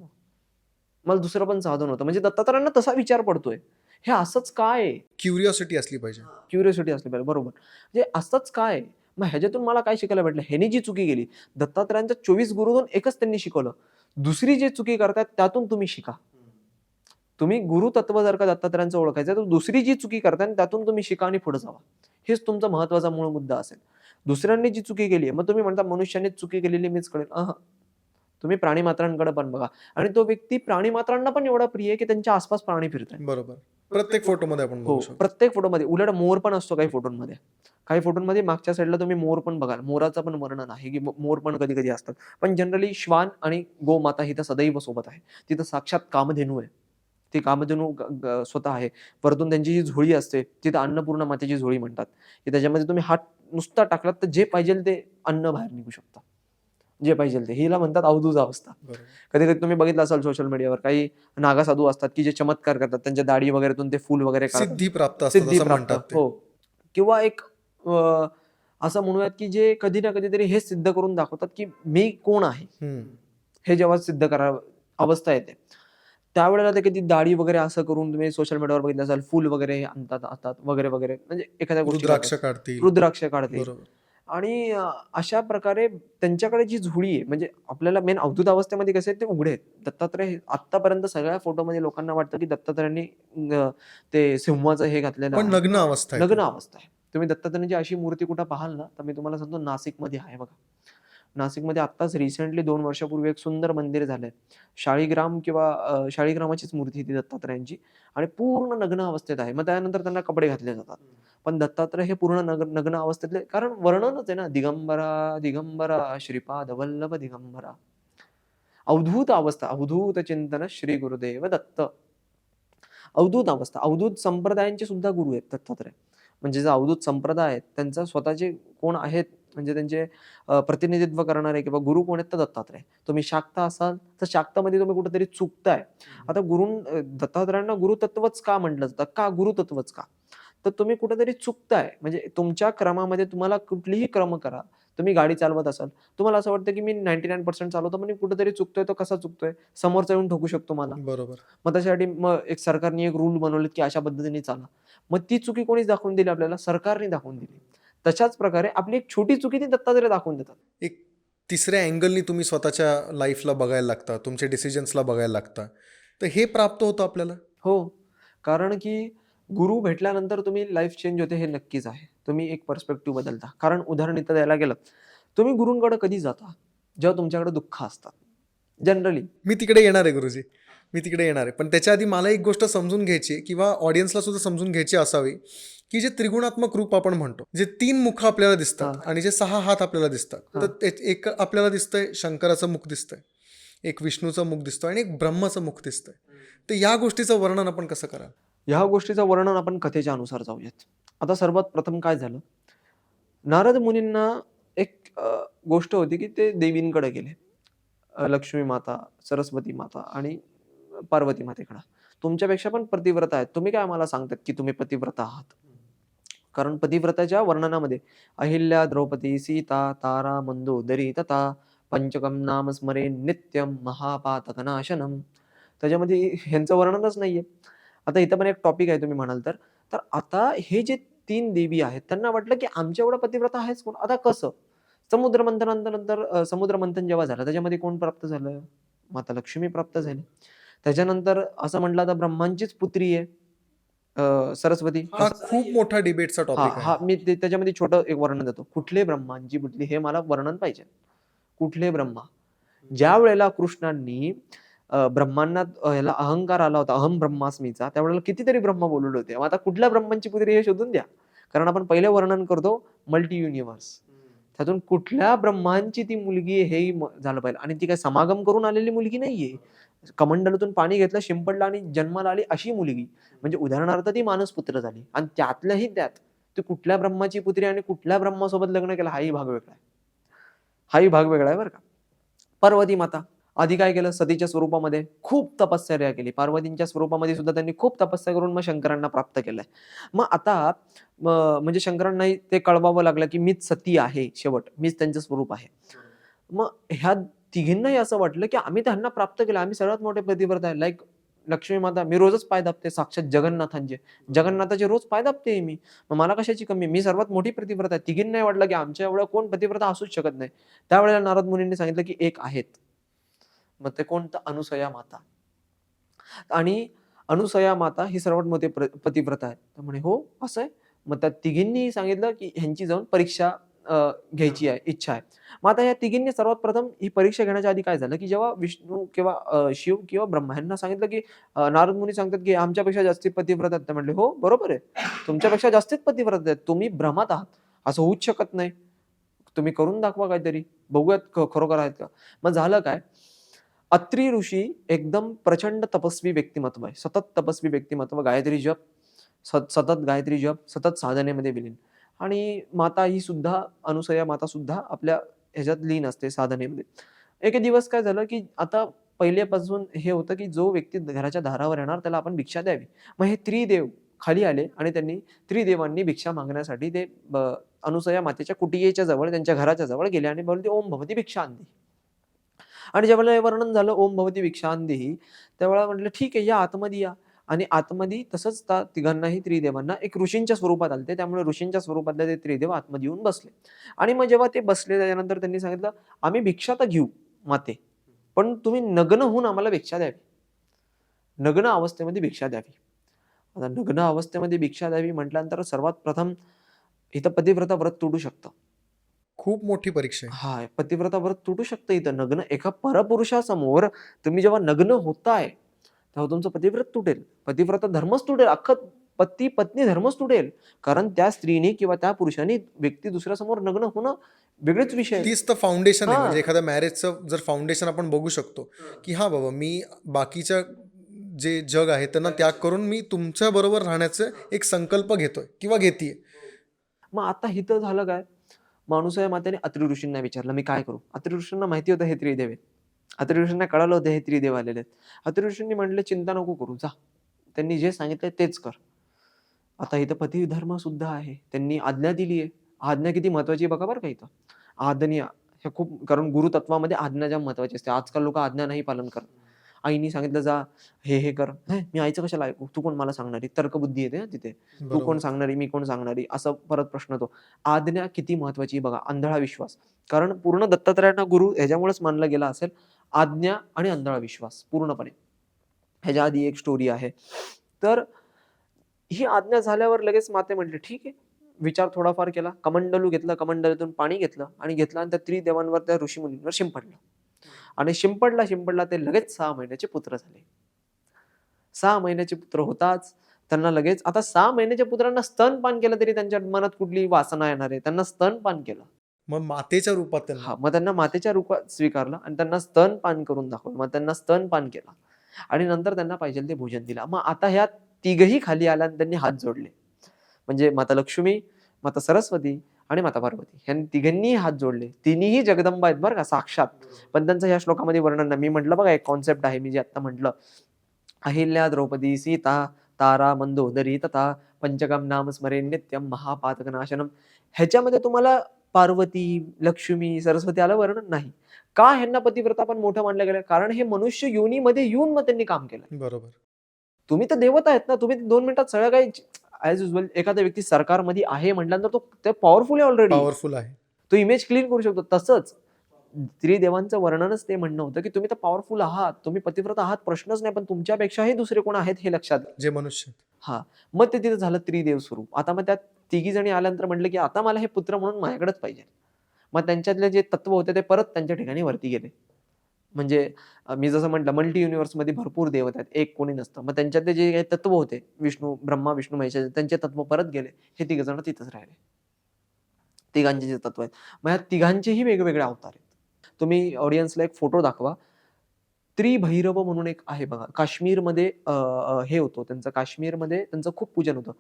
मला दुसरं पण साधन होतं. म्हणजे दत्तात्रयांना तसा विचार पडतोय, हे असंच काय? क्युरिओसिटी असली पाहिजे. क्युरिओसिटी असली पाहिजे, बरोबर. म्हणजे असंच काय? मग ह्याच्यातून मला काय शिकायला भेटलं? ह्यानी जी चुकी केली, दत्तात्रयांच्या 24 गुरुतून एकच त्यांनी शिकवलं, दुसरी जी चुकी करतात त्यातून तुम्ही शिका. तुम्ही गुरुतत्व जर का दत्तात्रयांचं ओळखायचं तर दुसरी जी चुकी करताय त्यातून तुम्ही शिका आणि पुढे जावा. हेच तुमचा महत्वाचा मूळ मुद्दा असेल. दुसऱ्यांनी जी चुकी केली आहे, मग तुम्ही म्हणता मनुष्याने चुकी केलेली मीच कळेल. तुम्ही प्राणीमात्रांकडे पण बघा. आणि तो व्यक्ती प्राणीमात्रांना पण एवढा प्रिय आहे की त्यांच्या आसपास प्राणी फिरतात. बरोबर. प्रत्येक फोटोमध्ये आपण हो, बघू शकतो. प्रत्येक फोटोमध्ये. उलट मोर पण असतो काही फोटोंमध्ये. काही फोटोंमध्ये मागच्या साईडला तुम्ही मोर पण बघाल. मोराचं पण वर्णन आहे की मोर पण कधी-कधी असतात. पण जनरली श्वान आणि गोमाता ही तर सदैव सोबत आहे. तिथं साक्षात कामधेनू आहे. ती कामधेनू स्वतः आहे. वरतून त्यांची जी झोळी असते, तिथं अन्नपूर्णा मातेची झोळी म्हणतात, की त्याच्यामध्ये तुम्ही हात नुसता टाकलात तर जे पाहिजे ते अन्न बाहेर निघू शकतं. जे पाहिजे ते. हिला म्हणतात अवधूत अवस्था. बरोबर. कधी-कधी तुम्ही बघितलं असाल सोशल मीडियावर काही नागासाधू असतात की जे चमत्कार करतात. त्यांच्या दाढी वगैरेतून ते फूल वगैरे काढतात. सिद्धी प्राप्त असतात सिद्धी असं प्राप्त. म्हणतात ते. हो. किंवा एक असं म्हणूयात की जे कधी ना कधीतरी हे सिद्ध करून दाखवतात की मी कोण आहे. हे जेव्हा सिद्ध करा अवस्था येते, त्यावेळेला ते कधी दाढी वगैरे असं करून तुम्ही सोशल मीडियावर बघितलं असाल, फूल वगैरे आणतात वगैरे वगैरे, म्हणजे एखाद्या गोष्टी रुद्राक्ष काढतील. रुद्राक्ष काढते. बरोबर. आणि अशा प्रकारे त्यांच्याकडे जी झोळी आहे, म्हणजे आपल्याला मेन अवधूत अवस्थेमध्ये कसे आहेत ते उघडे आहेत. दत्तात्रय आतापर्यंत सगळ्या फोटोमध्ये लोकांना वाटतं की दत्तात्रयांनी ते सिंहाचं हे घातलेलं पण आहे. नग्न अवस्था आहे. नग्न अवस्था आहे. तुम्ही दत्तात्रयांची अशी मूर्ती कुठं पाहाल ना, तर मी तुम्हाला सांगतो नाशिकमध्ये आहे बघा. नाशिकमध्ये आत्ताच रिसेंटली 2 वर्षापूर्वी एक सुंदर मंदिर झालंय. शाळीग्राम किंवा शाळीग्रामाचीच मूर्ती ती दत्तात्रयांची आणि पूर्ण नग्न अवस्थेत आहे. मग त्यानंतर त्यांना कपडे घातले जातात. पण दत्तात्रय हे पूर्ण नग्न अवस्थेतले कारण वर्णनच आहे ना, दिगंबरा, दिगंबरा श्रीपाद वल्लभ दिगंबरा. अवधूत अवस्था, अवधूत चिंतन श्री गुरुदेव दत्त. अवधूत अवस्था, अवधूत संप्रदायांचे सुद्धा गुरु आहेत दत्तात्रय. म्हणजे जो अवधूत संप्रदाय आहेत, त्यांचा स्वतःचे कोण आहेत म्हणजे त्यांचे प्रतिनिधित्व करणारे किंवा गुरु कोण आहेत तर दत्तात्रय. तुम्ही शाक्त असाल तर शाक्तामध्ये तुम्ही कुठेतरी चुकताय. आता दत्तात्रयांना गुरुतत्वच का म्हटलं जातं? का गुरुतत्वच का? तर तुम्ही कुठेतरी चुकताय. म्हणजे तुमच्या क्रमामध्ये तुम्हाला कुठलीही क्रम करा. तुम्ही गाडी चालवत असाल, तुम्हाला असं वाटतं की मी 99% चालवतो, पण मी कुठेतरी चुकतोय. तो कसा चुकतोय? समोरचा येऊन ठोकू शकतो मला. बरोबर. मग त्याच्यासाठी एक सरकारने एक रूल बनवलेत की अशा पद्धतीने चाला. मग ती चुकी कोणीच दाखवून दिली आपल्याला? सरकारने दाखवून दिली. तशाच प्रकारे आपली एक छोटी चुकी ती दत्तात्रय दाखवून देतात. एक तिसऱ्या अँगलनी तुम्ही स्वतःच्या लाईफला बघायला लागता, तुमच्या डिसिजन्सला बघायला लागता. तर हे प्राप्त होतं आपल्याला. हो. कारण की गुरु भेटल्यानंतर तुम्ही लाईफ चेंज होते हे नक्कीच आहे. तुम्ही एक पर्स्पेक्टिव्ह बदलता. कारण उदाहरण इथं द्यायला गेलं, तुम्ही गुरूंकडे कधी जाता? जेव्हा तुमच्याकडे दुःख असतात. जनरली. मी तिकडे येणार आहे गुरुजी. मी तिकडे येणार आहे. पण त्याच्या आधी मला एक गोष्ट समजून घ्यायची आहे किंवा ऑडियन्सला सुद्धा समजून घ्यायची असावी, की जे त्रिगुणात्मक रूप आपण म्हणतो, जे 3 मुख आपल्याला दिसतात हां. आणि जे 6 हात आपल्याला दिसतात. हां. तर एक आपल्याला दिसतंय शंकराचं मुख दिसतंय, एक विष्णूचं मुख दिसतंय आणि एक ब्रह्माचं मुख दिसतंय. तर या गोष्टीचं वर्णन आपण कसं कराल? ह्या गोष्टीचं वर्णन आपण कथेच्या अनुसार जाऊयात. आता सर्वात प्रथम काय झालं? नारद मुनींना एक गोष्ट होती की ते देवींकडे गेले. लक्ष्मी माता, सरस्वती माता आणि पार्वती मातेकडं. तुमच्यापेक्षा पण पतिव्रता आहेत. तुम्ही काय आम्हाला सांगतात की तुम्ही पतिव्रता आहात? कारण पतिव्रताच्या वर्णनामध्ये अहिल्या, द्रौपदी, सीता, तारा, मंदोदरी तथा पंचकम नाम स्मरे नित्यम महापातकनाशनम. त्याच्यामध्ये ह्यांचं वर्णनच नाहीये. आता इथं पण एक टॉपिक आहे तुम्ही म्हणाल तर. तर आता हे जे 3 देवी आहेत त्यांना वाटलं की आमच्या एवढा पतिव्रता आहेच कोण? आता कसं? समुद्र मंथन जेव्हा झालं त्याच्यामध्ये कोण प्राप्त झालं? माता लक्ष्मी प्राप्त झाली. त्याच्यानंतर असं म्हटलं तर ब्रह्मांचीच पुत्री आहे सरस्वती. हा खूप मोठा डिबेटचा हां, टॉपिक आहे. हां. मी त्याच्यामध्ये छोटं एक वर्णन देतो. कुठले ब्रह्मांची पुत्री हे मला वर्णन पाहिजे. कुठले ब्रह्मा? ज्यावेळेला कृष्णांनी ब्रह्मांना ह्याला अहंकार आला होता, अहम ब्रह्मास्मीचा, त्यावेळेला कितीतरी ब्रह्मा बोलवले होते. मग आता कुठल्या ब्रह्मांची पुत्री हे शोधून द्या. कारण आपण पहिले वर्णन करतो मल्टी युनिव्हर्स. त्यातून कुठल्या ब्रह्मांची ती मुलगी आहे हेही झालं पाहिजे. आणि ती काही समागम करून आलेली मुलगी नाहीये. कमंडलूतून पाणी घेतलं, शिंपडलं आणि जन्माला आली अशी मुलगी. म्हणजे उदाहरणार्थ ती मानसपुत्र झाली आणि त्यातल्याही त्यात ती कुठल्या ब्रह्माची पुत्री आणि कुठल्या ब्रह्मासोबत लग्न केलं हाही भाग वेगळा आहे. हाही भाग वेगळा आहे बरं का. पार्वती माता आधी काय केलं? सतीच्या स्वरूपामध्ये खूप तपश्चर्या केली. पार्वतींच्या स्वरूपामध्ये सुद्धा त्यांनी खूप तपस्या करून मग शंकरांना प्राप्त केलंय. मग आता म्हणजे शंकरांनाही ते कळवावं लागलं की मीच सती आहे शेवट. मीच त्यांचं स्वरूप आहे. मग ह्या तिघींनाही असं वाटलं की आम्ही त्यांना प्राप्त केलं. आम्ही सर्वात मोठे पतिव्रत आहे. लाइक लक्ष्मी माता मी रोजच पाय दाबते साक्षात जगन्नाथांचे. जगन्नाथाचे रोज पाय दाबते मी. मग मला कशाची कमी? मी सर्वात मोठी पतिव्रता आहे. तिघींनाही वाटलं की आमच्या एवढं कोण पतिव्रता असूच शकत नाही. त्यावेळेला नारद मुनींनी सांगितलं की एक आहेत. मग ते कोण? तर अनुसया माता. आणि अनुसया माता ही सर्वात मोठी पतिव्रता आहे. तर म्हणे हो असं आहे. मग त्या तिघींनी सांगितलं की ह्यांची जाऊन परीक्षा घ्यायची आहे, इच्छा आहे. मग आता या तिघींनी सर्वात प्रथम ही परीक्षा घेण्याच्या आधी काय झालं की जेव्हा विष्णू किंवा शिव किंवा ब्रह्मा यांना सांगितलं की नारद मुनी सांगतात की आमच्यापेक्षा जास्ती पतिव्रत आहेत. ते म्हटले हो बरोबर आहे. तुमच्यापेक्षा जास्तीच पतिव्रत आहेत. तुम्ही भ्रमात आहात. असं होऊच शकत नाही. तुम्ही करून दाखवा काहीतरी. बघूयात खरोखर आहेत का? मग झालं काय? अत्री ऋषी एकदम प्रचंड तपस्वी व्यक्तिमत्व आहे. सतत तपस्वी व्यक्तिमत्व, गायत्री जप, सतत गायत्री जप, सतत साधनेमध्ये विलीन. आणि माता ही सुद्धा, अनुसया माता सुद्धा आपल्या ह्याच्यात लीन असते साधनेमध्ये. एक दिवस काय झालं की आता पहिल्यापासून हे होतं की जो व्यक्ती घराच्या दारावर येणार त्याला आपण भिक्षा द्यावी. मग हे त्रिदेव खाली आले आणि त्यांनी त्रिदेवांनी भिक्षा मागण्यासाठी ते अनुसया मातेच्या कुटियेच्या जवळ, त्यांच्या घराच्या जवळ गेले आणि बोलले ओम भवती भिक्षांदी. आणि ज्यावेळेला हे वर्णन झालं ओम भवती भिक्षांदेही, त्यावेळेला म्हटलं ठीक आहे या आतमध्ये या. आणि आतमध्ये तसंच त्या तिघांनाही त्रिदेवांना एक ऋषींच्या स्वरूपात आलते. त्यामुळे ऋषींच्या स्वरूपातले ते त्रिदेव आतमध्ये येऊन बसले. आणि मग जेव्हा ते बसले त्याच्यानंतर त्यांनी सांगितलं आम्ही भिक्षा तर घेऊ माते, पण तुम्ही नग्न होऊन आम्हाला भिक्षा द्यावी. नग्न अवस्थेमध्ये भिक्षा द्यावी. आता नग्न अवस्थेमध्ये भिक्षा द्यावी म्हटल्यानंतर सर्वात प्रथम इथं पतिव्रता व्रत तुटू शकतं. खूप मोठी परीक्षा आहे. हा पतिव्रता व्रत तुटू शकतं इथं. नग्न एका परपुरुषासमोर तुम्ही जेव्हा नग्न होताय तेव्हा तुमचं पतिव्रत तुटेल. पतिव्रता धर्मच तुटेल. अख्खं पती पत्नी धर्मच तुटेल. कारण त्या स्त्रीने किंवा त्या पुरुषाने व्यक्ती दुसऱ्यासमोर नग्न होणं वेगळेच विषय आहे. तीच तर फाउंडेशन आहे. हा. म्हणजे एखाद्या मॅरेजचं जर फाउंडेशन आपण बघू शकतो, की हा बाबा मी बाकीच्या जे जग आहे त्यांना त्याग करून मी तुमच्या बरोबर राहण्याचा एक संकल्प घेतोय किंवा घेतीये. मग आता इथं झालं काय? माणूसया मातेने अत्री ऋषींना विचारलं, मी काय करू? अत्री ऋषींना माहिती होतं हे त्रिदेव आहेत. अत्री ऋषींना कळालं होतं हे त्रिदेव आलेले आहेत. अत्री ऋषींनी म्हटले, चिंता नको करू, जा. त्यांनी जे सांगितलंय तेच कर. आता इथं पती धर्म सुद्धा आहे. त्यांनी आज्ञा दिली आहे. आज्ञा किती महत्वाची आहे बघा बरं का इथं. आज्ञा हे खूप, कारण गुरुतत्वामध्ये आज्ञा जाम महत्वाची असते. आजकाल लोक आज्ञा नाही पालन करत. आईनी सांगितलं जा हे कर. मी आईचं कशाला ऐकू? तू कोण मला सांगणारी? तर्कबुद्धी येते ना तिथे. तू कोण बरोबर. सांगणारी? मी कोण सांगणारी? असं परत प्रश्न येतो. आज्ञा किती महत्वाची आहे बघा. आंधळा विश्वास. कारण पूर्ण दत्तात्रयांना गुरु ह्याच्यामुळेच मानला गेला असेल. आज्ञा आणि आंधळा विश्वास पूर्णपणे. ह्याच्या आधी एक स्टोरी आहे. तर ही आज्ञा झाल्यावर लगेच माते म्हटले, ठीक आहे. विचार थोडाफार केला. कमंडलू घेतलं, कमंडलूतून पाणी घेतलं आणि घेतलं आणि त्या त्रिदेवांवर, त्या ऋषीमुनींवर शिंपडलं. आणि शिंपडला ते लगेच 6 महिन्याचे पुत्र झाले. 6 महिन्याचे पुत्र होताच त्यांना लगेच, आता 6 महिन्याच्या पुत्रांना स्तनपान केलं तरी त्यांच्या मनात कुठली वासना येणार आहे? त्यांना स्तनपान केलं. मग मातेच्या रूपात त्यांना हा, मग त्यांना मातेच्या रूपात स्वीकारलं आणि त्यांना स्तनपान करून दाखवलं. मग त्यांना स्तनपान केलं आणि नंतर त्यांना पाहिजे ते भोजन दिलं. मग आता ह्या तिघही खाली आल्या आणि त्यांनी हात जोडले. म्हणजे माता लक्ष्मी, माता सरस्वती आणि माता पार्वती ह्यांनी तिघांनीही हात जोडले. तिन्हीही जगदंबा आहेत बरं का, साक्षात. पण त्यांचं ह्या श्लोकामध्ये वर्णन नाही. मी म्हटलं बघा, एक कॉन्सेप्ट आहे, मी जे आता म्हटलं, अहिल्या, द्रौपदी, सीता, तारा, मंदोदरी तथा पंचगम नाम स्मरे नित्यम महापातक नाशनम. ह्याच्यामध्ये तुम्हाला पार्वती, लक्ष्मी, सरस्वती आलं वर्णन नाही. का ह्यांना पतिव्रता पण मोठं मानलं गेलं? कारण हे मनुष्य योनीमध्ये येऊन मग त्यांनी काम केलं. बरोबर. तुम्ही तर देवता आहेत ना. तुम्ही 2 मिनिटात सगळं काही ॲज युजुअल. एखादा व्यक्ती सरकारमध्ये आहे म्हटल्यानंतर ते पॉवरफुल आहे ऑलरेडी. पॉवरफुल आहे. तो इमेज क्लीन करू शकतो. तसंच त्रिदेवांचं वर्णनच ते म्हणणं होतं, की तुम्ही तर पॉवरफुल आहात, तुम्ही पतिव्रत आहात, प्रश्नच नाही, पण तुमच्यापेक्षाही दुसरे कोण आहेत हे लक्षात घ्या. जे मनुष्य आहेत. हा, मग ते तिथं झालं त्रिदेव स्वरूप. आता मग त्या तिघी जणी आल्यानंतर म्हटलं, की आता मला हे पुत्र म्हणून माझ्याकडेच पाहिजे. मग त्यांच्यातले जे तत्व होते ते परत त्यांच्या ठिकाणी वरती गेले. म्हणजे मी जसं म्हटलं, मल्टी युनिव्हर्समध्ये भरपूर देवता आहेत, एक कोणी नसतं. मग त्यांच्यातले जे काही तत्व होते, विष्णू, ब्रह्मा, विष्णू, महेश, त्यांचे तत्व परत गेले. हे तिघ जण तिथंच राहिले. तिघांचे जे तत्व आहेत, मग ह्या तिघांचेही वेगवेगळे अवतार आहेत. तुम्ही ऑडियन्सला एक फोटो दाखवा. त्रिभैरव म्हणून एक आहे बघा. काश्मीरमध्ये हे होतं त्यांचं, काश्मीरमध्ये त्यांचं खूप पूजन होतं.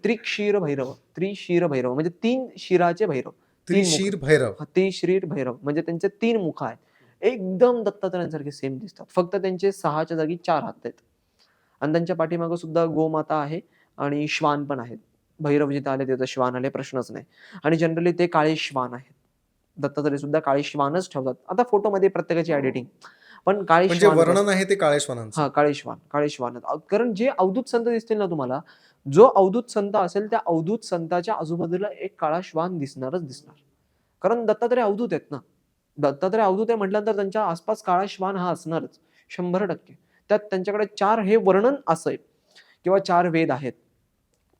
त्रिक्षीर भैरव. त्रिशीर भैरव म्हणजे 3 शिराचे भैरव. 3 मुख. त्रिशीर भैरव. त्रिशीर भैरव म्हणजे त्यांचे 3 मुख आहेत. एकदम दत्तात्रयांसारखे सेम दिसतात. फक्त त्यांचे 6च्या जागी 4 हात आहेत. आणि त्यांच्या पाठीमागं सुद्धा गोमाता आहे आणि श्वान पण आहेत. भैरव जिथे आले तिथं श्वान आले, प्रश्नच नाही. आणि जनरली ते काळे श्वान आहेत. दत्तात्रय सुद्धा काळे श्वानच ठेवतात. आता फोटोमध्ये प्रत्येकाची एडिटिंग, पण काळे म्हणजे श्वान वर्णन आहे ते काळे श्वानांचं. हा, काळे श्वान. कारण जे अवधूत संत दिसतील ना तुम्हाला, जो अवधूत संत असेल त्या अवधूत संताच्या आजूबाजूला एक काळा श्वान दिसणारच दिसणार. कारण दत्तात्रय अवधूत आहेत ना. दत्तात्रय अवधूत आहे म्हटल्यानंतर त्यांच्या आसपास काळा श्वान हा असणारच 100%. त्यात त्यांच्याकडे 4 हे वर्णन असं आहे, किंवा 4 वेद आहेत,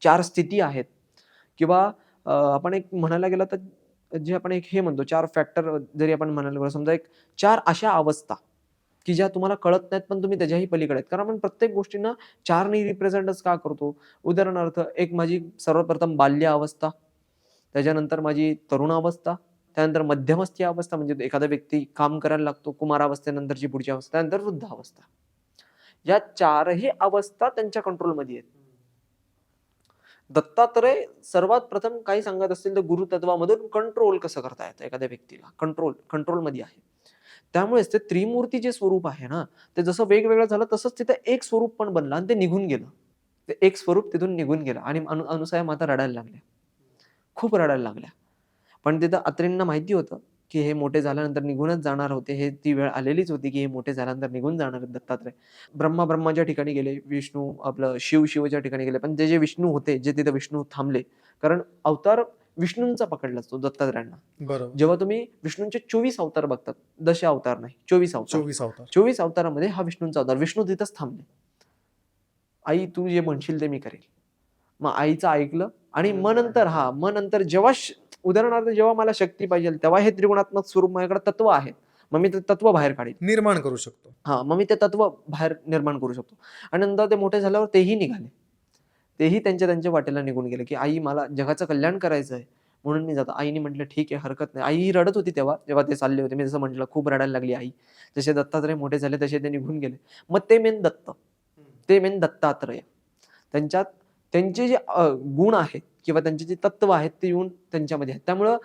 4 स्थिती आहेत, किंवा आपण एक म्हणायला गेलं तर जे आपण एक हे म्हणतो 4 फॅक्टर जरी आपण म्हणायला गेलो, समजा एक 4 अशा अवस्था की ज्या तुम्हाला कळत नाहीत पण तुम्ही त्याच्याही पलीकडे आहेत. कारण आपण प्रत्येक गोष्टींना 4ने रिप्रेझेंटच का करतो? उदाहरणार्थ, एक माझी सर्वप्रथम बाल्य अवस्था, त्याच्यानंतर माझी तरुणावस्था, त्यानंतर मध्यमस्थी अवस्था म्हणजे एखादा व्यक्ती काम करायला लागतो, कुमारावस्थेनंतरची पुढची अवस्था, त्यानंतर वृद्धावस्था. या 4ही अवस्था त्यांच्या कंट्रोलमध्ये आहेत. दत्तात्रय सर्वात प्रथम काही सांगत असतील तर गुरुतत्वामधून कंट्रोल कसं करता येतं एखाद्या व्यक्तीला, कंट्रोलमध्ये आहे. त्यामुळेच ते त्रिमूर्ती जे स्वरूप आहे ना, ते जसं वेगवेगळं झालं तसंच तिथे एक स्वरूप पण बनलं आणि ते निघून गेलं. ते एक स्वरूप तिथून निघून गेलं आणि अनुसया माता रडायला लागल्या, खूप रडायला लागल्या. पण तिथं अत्रींना माहिती होतं की हे मोठे झाल्यानंतर निघूनच जाणार होते. हे ती वेळ आलेलीच होती की हे मोठे झाल्यानंतर निघून जाणार आहेत दत्तात्रय. ब्रह्माच्या ठिकाणी गेले, विष्णू आपलं शिवच्या ठिकाणी गेले. पण ते जे विष्णू होते, जे तिथे विष्णू थांबले, कारण अवतार विष्णूंचा पकडला असतो दत्तात्रयांना. बरोबर. जेव्हा तुम्ही विष्णूंचे 24 अवतार बघतात, 10 अवतार नाही, 24 अवतार. 24 अवतार. 24 अवतारामध्ये हा विष्णूंचा अवतार. विष्णू तिथंच थांबले. आई तू जे म्हणशील ते मी करेल. मग आईचं ऐकलं आणि मग नंतर जेव्हा उदाहरणार्थ जेव्हा मला शक्ती पाहिजे तेव्हा हे त्रिगुणात्मक स्वरूप माझ्याकडे तत्व आहेत, मग मी ते तत्व बाहेर काढीन. निर्माण करू शकतो. मग मी ते तत्व बाहेर निर्माण करू शकतो. आणि नंतर ते मोठे झाल्यावर तेही निघाले. तेही त्यांच्या वाटेला निघून गेले, की आई मला जगाचं कल्याण करायचं आहे म्हणून मी जातो. आईने म्हटलं ठीक आहे, हरकत नाही. आई रडत होती तेव्हा, जेव्हा ते चालले होते. मी जसं म्हटलं खूप रडायला लागली आई. जसे दत्तात्रय मोठे झाले तसे ते निघून गेले. मग ते मेन दत्त, ते मेन दत्तात्रय. त्यांच्यात त्यांचे जे गुण आहेत किंवा त्यांचे जे तत्व आहेत ते येऊन त्यांच्यामध्ये आहेत. त्यामुळं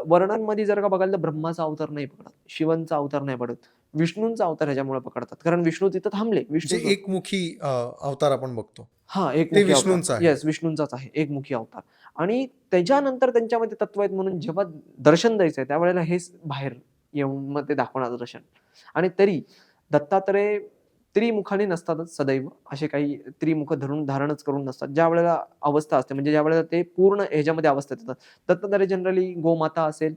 वर्णांमध्ये जर का बघायला तर ब्रह्माचा अवतार नाही पकडत, शिवांचा अवतार नाही पडत, विष्णूंचा अवतार ह्याच्यामुळे पकडतात. कारण विष्णू तिथं थांबले. जे विष्णू एकमुखी अवतार आपण बघतो एक ते विष्णूंचा आहे. येस, विष्णूंचाच आहे एकमुखी अवतार. आणि त्याच्यानंतर त्यांच्यामध्ये तत्व आहेत म्हणून जेव्हा दर्शन द्यायचंय त्यावेळेला हेच बाहेर येऊन मग ते दाखवणार दर्शन. आणि तरी दत्तात्रय त्रिमुखाने नसतातच सदैव, असे काही त्रिमुख धारणच करून नसतात. ज्या वेळेला अवस्था असते म्हणजे ज्या वेळेला ते पूर्ण ह्याच्यामध्ये अवस्थेत येतात. दत्तात्रय जनरली गोमाता असेल.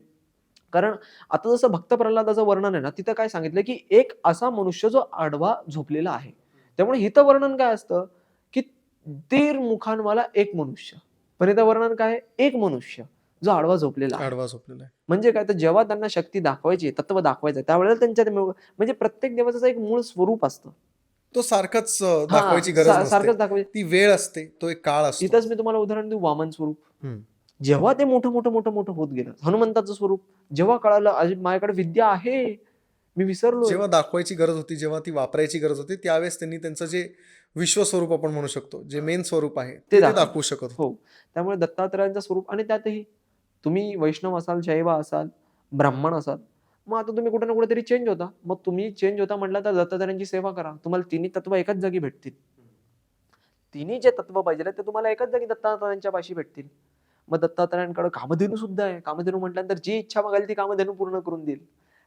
कारण आता जसं भक्त प्रल्हादाचं वर्णन आहे ना, तिथं काय सांगितलं की एक असा मनुष्य जो आडवा झोपलेला आहे. त्यामुळे हितं वर्णन काय असतं की मुखांवाला एक मनुष्य, पण इथं वर्णन काय आहे? एक मनुष्य जो आडवा झोपलेला आहे. आडवा झोपलेला आहे. म्हणजे काय, तर जेव्हा त्यांना शक्ती दाखवायची तत्व दाखवायचं त्यावेळेला त्यांच्या म्हणजे प्रत्येक देवाचं एक मूळ स्वरूप असतं. तो सारखंच दाखवायची गरज नसते. सारखंच दाखवायचं. ती वेळ असते, तो एक काळ असतो. इथंच मी तुम्हाला उदाहरण देऊ, वामन स्वरूप. हम्म. जेव्हा ते मोठं होत गेलं, हनुमंताचं स्वरूप जेव्हा कळालं अरे माझ्याकडे विद्या आहे, मी विसरलो. जेव्हा दाखवायची गरज होती, जेव्हा ती वापरायची गरज होती, त्यावेळेस त्यांनी त्यांचं जे विश्वस्वरूप आपण म्हणू शकतो, जे मेन स्वरूप आहे ते दाखवू शकत होते. हो. त्यामुळे दत्तात्रयांचं स्वरूप, आणि त्यातही तुम्ही वैष्णव असाल, शैव असाल, ब्राह्मण असाल, मग आता तुम्ही कुठे ना कुठेतरी चेंज होता. मग तुम्ही चेंज होता म्हटलं तर दत्तात्रयांची सेवा करा. तुम्हाला तिन्ही तत्व एकाच जागी भेटतील. तिन्ही जे तत्व पाहिजे ते तुम्हाला एकाच जागी दत्तात्रयांच्या पाशी भेटतील. मग दत्तात्रयांकडे कामधेनू सुद्धा आहे. कामधेनू म्हटल्यानंतर जी इच्छा मागाल ती कामधेनू पूर्ण करून देईल.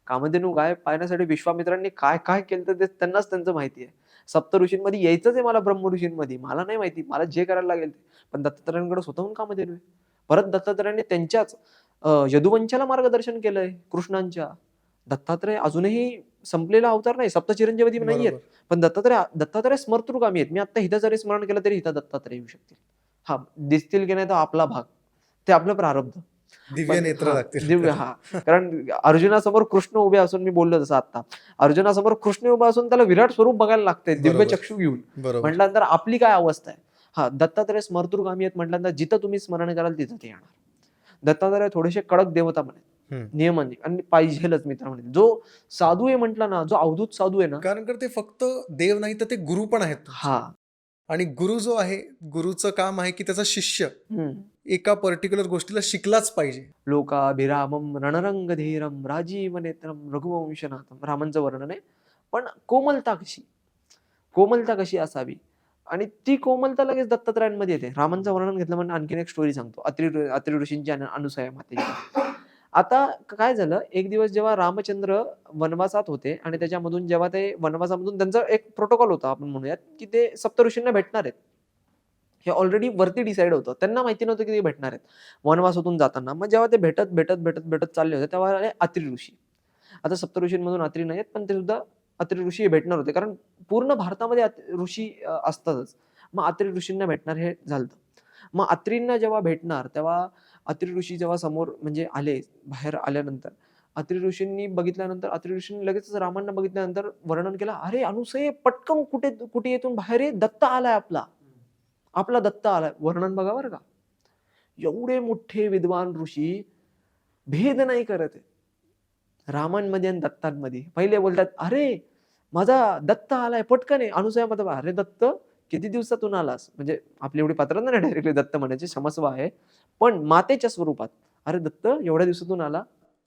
कामधेनू गाय पाहण्यासाठी विश्वामित्रांनी काय काय केलं तर ते त्यांनाच त्यांचं माहिती आहे. सप्त ऋषींमध्ये यायचंच आहे मला, ब्रह्म ऋषींमध्ये मला नाही माहिती, मला जे करायला लागेल ते. पण दत्तात्रयांकडे स्वतःहून कामधेनू आहे. परत दत्तात्रयांनी त्यांच्याच यदुवंशाला मार्गदर्शन केलंय कृष्णांच्या. दत्तात्रय अजूनही संपलेला अवतार नाही, सप्तचिरंजीवी नाहीयेत, बरोबर. पण दत्तात्रय स्मर्तृगामी आहेत. मी आता हिथं जरी स्मरण केलं तरी हिथं दत्तात्रय येऊ शकतील. दिसतील की नाही तो आपला भाग, ते आपलं प्रारब्ध. दिव्य नेत्र लागतील. दिव्य कारण अर्जुनासमोर कृष्ण उभे असून, मी बोललो जसं आता, अर्जुनासमोर कृष्ण उभा असून त्याला विराट स्वरूप बघायला लागतंय दिव्य बरोबर. चक्षु घेऊन. बरोबर. म्हटल्यानंतर आपली काय अवस्था आहे. दत्तात्रय स्मर्तृगामी आहेत म्हटल्यानंतर जिथं तुम्ही स्मरण कराल तिथं ते येणार. दत्तात्रय थोडेसे कडक देवता म्हणे, नियमांनी, आणि पाहिजेलच मित्र म्हणे. जो साधू आहे म्हटलं ना, जो अवधूत साधू आहे ना, कारण ते फक्त देव नाही तर ते गुरु पण आहेत. आणि गुरु जो आहे, गुरुचं काम आहे की त्याचा शिष्य एका पर्टिक्युलर गोष्टीला शिकलाच पाहिजे. लोकाभिरामम रणरंगधीरम राजीव नेत्रम रघुवंशनाथम, रामांचं वर्णन आहे. पण कोमलता कशी असावी, आणि ती कोमलता लगेच दत्तात्रयांमध्ये येते. रामांचं वर्णन घेतलं म्हणजे आणखीन एक स्टोरी सांगतो, अत्रि ऋषींची आणि अनुसया मातेची. आता काय झालं, एक दिवस जेव्हा रामचंद्र वनवासात होते आणि त्याच्यामधून जेव्हा ते वनवासामधून त्यांचा एक प्रोटोकॉल होता आपण म्हणूयात, की ते सप्तऋषींना भेटणार आहेत. हे ऑलरेडी वरती डिसाईड होतं, त्यांना माहिती नव्हतं की ते भेटणार आहेत वनवासातून जाताना. मग जेव्हा ते भेटत चालले होते तेव्हा आले अत्रि ऋषी. आता सप्तऋषींमधून अत्रि नाही आहेत, पण ते सुद्धा अत्रि ऋषी भेटणार होते, कारण पूर्ण भारतामध्ये ऋषी असतातच. मग अत्रि ऋषींना भेटणार हे झालं. मग अत्रींना जेव्हा भेटणार तेव्हा अत्रि ऋषी जेव्हा समोर म्हणजे आले, बाहेर आल्यानंतर अत्रि ऋषींनी बघितल्यानंतर, अत्रि ऋषींनी लगेच रामांना बघितल्यानंतर वर्णन केलं, अरे अनुसये पटकन कुठे येथून बाहेर ये, दत्त आलाय आपला दत्त आलाय. वर्णन बघा बरं का, एवढे मोठे विद्वान ऋषी भेद नाही करत आहे रामांमध्ये आणि दत्तांमध्ये. पहिले बोलतात अरे माझा दत्त आलाय पटकन आहे. अनुसया मध्ये अरे दत्त किती दिवसातून आलास, म्हणजे आपली एवढी पात्र नाही डायरेक्टली दत्त म्हणायचे, क्षमस्व आहे, पण मातेच्या स्वरूपात अरे दत्त एवढ्या दिवसातून आला.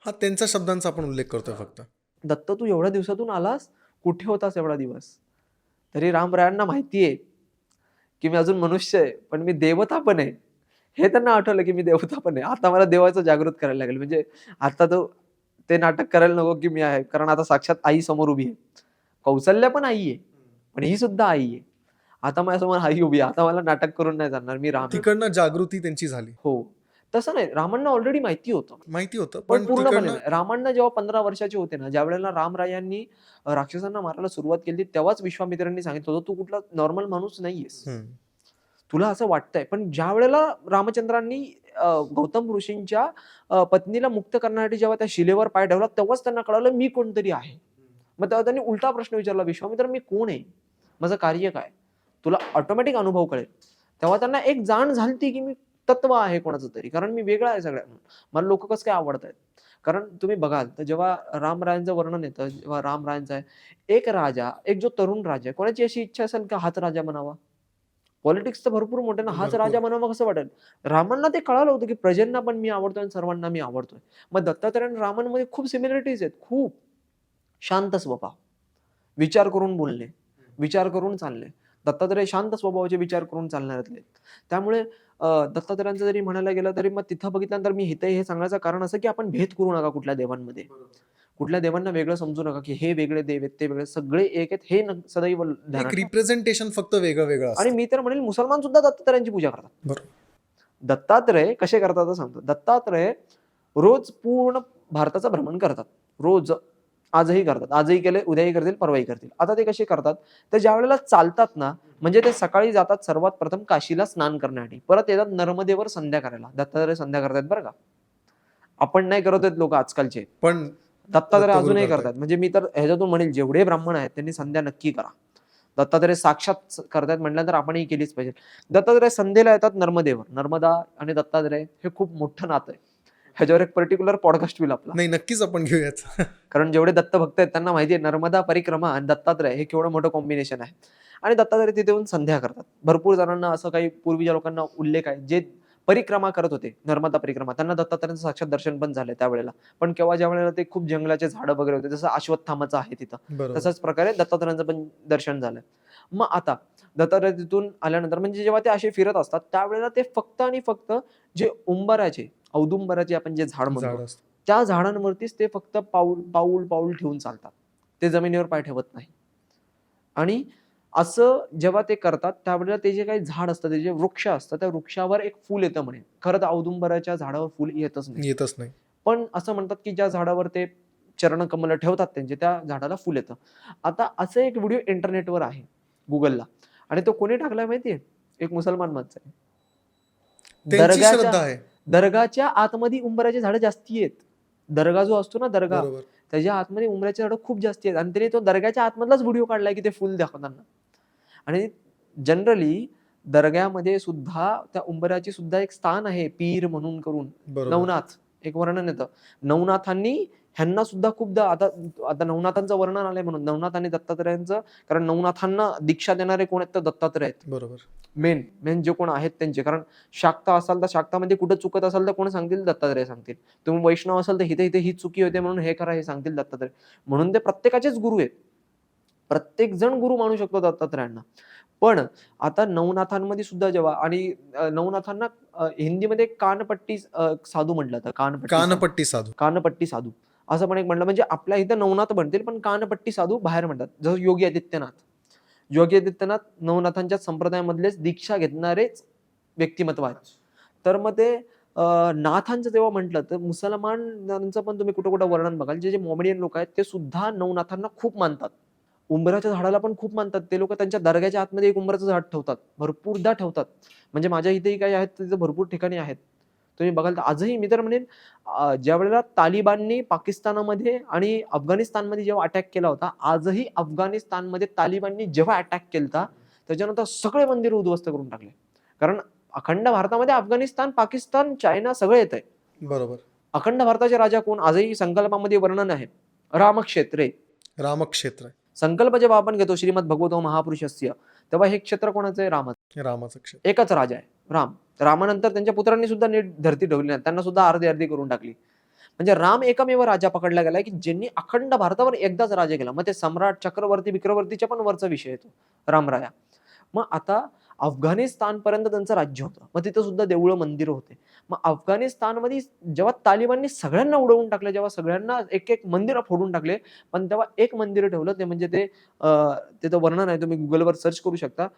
त्यांच्या शब्दांचा आपण उल्लेख करतोय फक्त. दत्त तू एवढ्या दिवसातून आलास, कुठे होतास एवढा दिवस. तरी रामरायांना माहिती आहे की मी अजून मनुष्य आहे, पण मी देवता पण आहे. हे त्यांना आठवलं की मी देवता पण आहे. आता मला देवाचं जागृत करायला लागेल. म्हणजे आता ते नाटक करायला नको की मी आहे, कारण आता साक्षात आई समोर उभी आहे. कौसल्या पण आई आहे, पण ही सुद्धा आई आहे. आता माझ्यासमोर आई उभी आहे, आता मला नाटक करून नाही जाणार, मी राम. तिकडनं जागृती त्यांची झाली. हो, तसं नाही, रामांना ऑलरेडी माहिती होतं, पण पूर्णपणे रामांना जेव्हा 15 वर्षाचे होते ना, ज्या वेळेला रामरायांनी राक्षसांना मारायला सुरुवात केली, तेव्हाच विश्वामित्रांनी सांगितलं होतं तू कुठला नॉर्मल माणूस नाहीयेस, तुला असं वाटतंय. पण ज्या वेळेला रामचंद्रांनी गौतम ऋषींच्या पत्नीला मुक्त करण्यासाठी जेव्हा त्या शिलेवर पाय ठेवला तेव्हाच त्यांना कळालं मी कोणतरी आहे. मग तेव्हा त्यांनी उलटा प्रश्न विचारला, विश्वामित्र मी कोण आहे, माझं कार्य काय, तुला ऑटोमॅटिक अनुभव कळेल. तेव्हा त्यांना एक जाण झाली की मी तत्व आहे कोणाचं तरी, कारण मी वेगळा आहे सगळ्यांना, मला लोक कसं काय आवडत आहेत. कारण तुम्ही बघाल तर जेव्हा रामरायांचं वर्णन येतं, जेव्हा रामरायांचं आहे, एक राजा, एक जो तरुण राजा आहे, कोणाची अशी इच्छा असेल का हाच राजा बनावा. पॉलिटिक्स तर भरपूर मोठे ना, हाच भरपूर. राजा बनावा कसं वाटेल. रामांना ते कळालं होतं की प्रजेंना पण मी आवडतोय आणि सर्वांना मी आवडतोय. मग दत्तात्रय आणि रामांमध्ये खूप सिमिलरिटीज आहेत, खूप. शांत स्वभाव, विचार करून बोलणे, विचार करून चालणे. दत्तात्रय शांत स्वभावाचे विचार करून चालणाऱ्यातले आहेत. त्यामुळे दत्तात्रयांचं जरी म्हणायला गेलं तरी मग तिथं बघितल्यानंतर मी इथे हे सांगण्याचं कारण असं की आपण भेद करू नका कुठल्या देवांमध्ये. कुठल्या देवांना वेगळं समजू नका की हे वेगळे देव आहेत, ते वेगळे, सगळे एक आहेत हे सदैव ध्यानात एक ठेवा. रिप्रेझेंटेशन फक्त वेगळं वेगळं आणि असतं. मी तर म्हणेल मुसलमान सुद्धा दत्तात्रयांची पूजा करतात. बरोबर. दत्तात्रय कसे करतात ते सांगतो. दत्तात्रय रोज पूर्ण भारताचं भ्रमण करतात, रोज. आजही करतात, आजही केले, उद्याही करतील, परवाही करतील. आता ते कसे करतात, तर ज्या वेळेला चालतात ना, म्हणजे ते सकाळी जातात सर्वात प्रथम काशीला स्नान करण्यासाठी, परत येतात नर्मदेवर संध्या करायला. दत्तात्रय संध्या करतात बरं का, आपण नाही करत आहेत लोक आजकालचे, पण दत्तात्रय दत्तगुरू अजूनही करतायत. करतात. म्हणजे मी तर ह्याच्यातून म्हणेल जेवढे ब्राह्मण आहेत त्यांनी संध्या नक्की करा. दत्तात्रय साक्षात करतायत म्हटल्यानंतर आपणही केलीच पाहिजे. दत्तात्रय संध्येला येतात नर्मदेवर. नर्मदा आणि दत्तात्रय हे खूप मोठं नातं आहे. ह्याच्यावर एक पर्टिक्युलर पॉडकास्ट होईल आपला, नाही, नक्कीच आपण घेऊयाच. कारण जेवढे दत्त भक्त आहेत त्यांना माहिती आहे नर्मदा परिक्रमा आणि दत्तात्रय हे केवढं मोठं कॉम्बिनेशन आहे. आणि दत्तात्रय तिथे येऊन संध्या करतात. भरपूर जणांना असं काही पूर्वीच्या लोकांना उल्लेख आहे जे परिक्रमा करत होते, नर्मदा परिक्रमा, त्यांना दत्तात्रयांचं साक्षात दर्शन पण झालंय त्यावेळेला. पण केव्हा ज्या वेळेला ते खूप जंगलाचे झाडं वगैरे होते, जसं अश्वत्थामाचं आहे तिथं, बरोबर. तशाच प्रकारे दत्तात्रयांचं पण दर्शन झालंय. मग आता दत्तात्रय तिथून आल्यानंतर म्हणजे जेव्हा ते असे फिरत असतात त्यावेळेला ते फक्त आणि फक्त जे उंबराचे, औदुंबराचे आपण जे झाड झाड म्हणतो असतं. त्या झाडांवरतीच ते फक्त पाऊल पाऊल पाऊल ठेवून चालतात, ते जमिनीवर पाय ठेवत नाही. आणि असं जेव्हा ते करतात त्यावेळेला ते जे काही झाड असतं, ते जे वृक्ष असतं, त्या वृक्षावर एक फूल येतं म्हणे. खरं तर औदुंबराच्या झाडावर फूल येतच नाही, येतच नाही. पण असं म्हणतात की ज्या झाडावर ते चरणकमल ठेवतात त्यांचे, त्या झाडाला फुल येतं. आता असं एक व्हिडिओ इंटरनेटवर आहे, गुगलला, आणि तो कोणी टाकलाय माहितीये, एक मुसलमान माणसं आहे. त्यांची दर्गाच्या श्रद्धा आहे. दर्गाच्या आतमध्ये उंबराची झाडं जास्ती आहेत. दर्गा जो असतो ना, दर्गा, बरोबर. त्याच्या आतमध्ये उंबराची झाडं खूप जास्ती आहेत. आणि त्याने तो दर्ग्याच्या आतमधलाच व्हिडिओ काढलाय की ते फुल दाखवताना. आणि जनरली दर्ग्यामध्ये सुद्धा त्या उंबराची सुद्धा एक स्थान आहे, पीर म्हणून करून, बरोबर. नवनाथ, एक वर्णन येतं. नवनाथांनी ह्यांना सुद्धा खूपदा, आता आता नवनाथांचं वर्णन आलंय म्हणून, नवनाथ आणि दत्तात्रयांचं, कारण नवनाथांना दीक्षा देणारे कोण आहेत तर दत्तात्रय आहेत. बरोबर. मेन मेन जे कोण आहेत त्यांचे, कारण शाक्ता असाल तर शाक्तामध्ये कुठं चुकत असाल तर कोण सांगतील, दत्तात्रय सांगतील. तुम्ही वैष्णव असाल तर इथे इथे ही चुकी होते म्हणून हे करा, हे सांगतील दत्तात्रय. म्हणून ते प्रत्येकाचेच गुरु आहेत, प्रत्येक जण गुरु मानू शकतो दत्तात्रयांना. पण आता नवनाथांमध्ये सुद्धा जेव्हा, आणि नवनाथांना हिंदीमध्ये कानपट्टी साधू म्हटलं जातं, कानपट्टी साधू. कानपट्टी साधू असं पण एक म्हणलं. म्हणजे आपल्या इथं नवनाथ म्हणतील पण कानपट्टी साधू बाहेर म्हणतात. जसं योगी आदित्यनाथ, योगी आदित्यनाथ नवनाथांच्या संप्रदायामधलेच दीक्षा घेणारेच व्यक्तिमत्व आहेत. तर मग ते नाथांचं जेव्हा म्हटलं तर मुसलमानांचं पण तुम्ही कुठं कुठं वर्णन बघाल, जे जे मोमेडियन लोक आहेत ते सुद्धा नवनाथांना खूप मानतात. उंबराच्या झाडाला पण खूप मानतात. ते लोक त्यांच्या दर्ग्याच्या आतमध्ये एक उंबराचं झाड ठेवतात, भरपूरदा ठेवतात. म्हणजे माझ्या इथेही काही आहेत, तिथे भरपूर ठिकाणी आहेत. तुम्ही बघाल तर आजही, मी तर म्हणेन ज्या वेळेला तालिबाननी पाकिस्तानामध्ये आणि अफगाणिस्तानमध्ये जेव्हा अटॅक केला होता, आजही अफगाणिस्तानमध्ये तालिबाननी जेव्हा अटॅक केला त्याच्यानंतर सगळे मंदिर उद्ध्वस्त करून टाकले. कारण अखंड भारतामध्ये अफगाणिस्तान, पाकिस्तान, चायना सगळं येत आहे. बरोबर. अखंड भारताचे राजा कोण, आजही संकल्पामध्ये वर्णन आहे, रामक्षेत्रे. रामक्षेत्र आहे. संकल्प जेव्हा आपण घेतो श्रीमद भगवतो महापुरुषस्य, तेव्हा हे क्षेत्र कोणाचं आहे, रामाचं. रामाचं क्षेत्र. एकच राजा आहे, राम. रामानंतर त्यांच्या पुत्रांनी सुद्धा नीट धरती ठेवली नाही, त्यांना सुद्धा अर्धी अर्धी करून टाकली. म्हणजे राम एकमेव राजा पकडला गेलाय की ज्यांनी अखंड भारतावर एकदाच राज्य केला. मग ते सम्राट, चक्रवर्ती, विक्रवर्तीच्या पण वरचा विषय येतो, रामराया. मग आता अफगाणिस्तान पर्यंत त्यांचं राज्य होतं, मग तिथं सुद्धा देऊळ मंदिर होते. मग अफगाणिस्तानमध्ये जेव्हा तालिबाननी सगळ्यांना उडवून टाकले, जेव्हा सगळ्यांना एक एक मंदिर फोडून टाकले, पण तेव्हा एक मंदिर ठेवलं, ते म्हणजे ते त्याचं वर्णन आहे, तुम्ही गुगलवर सर्च करू शकता,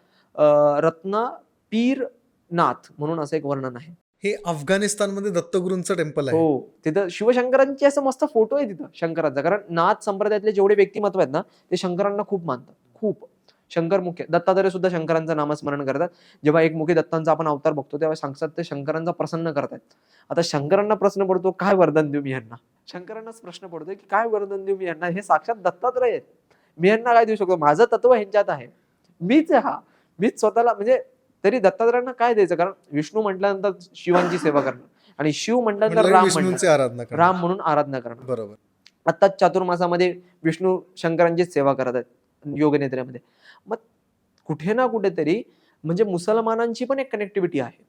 रत्ना पीर नाथ म्हणून असं एक वर्णन आहे. हे अफगाणिस्तानमध्ये दत्तगुरूंचं टेम्पल आहे. हो, तिथं शिवशंकरांचे असं मस्त फोटो आहे तिथं शंकरांचा. कारण नाथ संप्रदायातले जेवढे व्यक्तिमत्व आहेत ना, ते शंकरांना खूप मानतात, खूप. शंकरमुखी दत्तात्रय सुद्धा शंकरांचं नामस्मरण करतात. जेव्हा एकमुखी दत्तांचा आपण अवतार बघतो तेव्हा सांगतात ते शंकरांचा प्रसन्न करतायत. आता शंकरांना प्रश्न पडतो काय वरदान देऊ मी यांना? शंकरांनाच प्रश्न पडतोय की काय वरदान देऊ मी यांना? हे साक्षात दत्तात्रय आहेत. मी यांना काय देऊ शकतो? माझं तत्व ह्यांच्यात आहे. मीच आहे हा. मीच स्वतःला म्हणजे तरी दत्तात्रयांना काय द्यायचं? कारण विष्णू म्हटल्यानंतर शिवांची सेवा करणं आणि शिव म्हटल्यानंतर म्हणलं राम विष्णूंची म्हणणं, आराधना करणं. राम म्हणून आराधना करणं. बरोबर. आत्ताच चातुर्मासामध्ये विष्णू शंकरांचीच सेवा करत आहेत योगनिद्रेमध्ये. मग कुठे ना कुठेतरी म्हणजे मुसलमानांची पण एक कनेक्टिव्हिटी आहे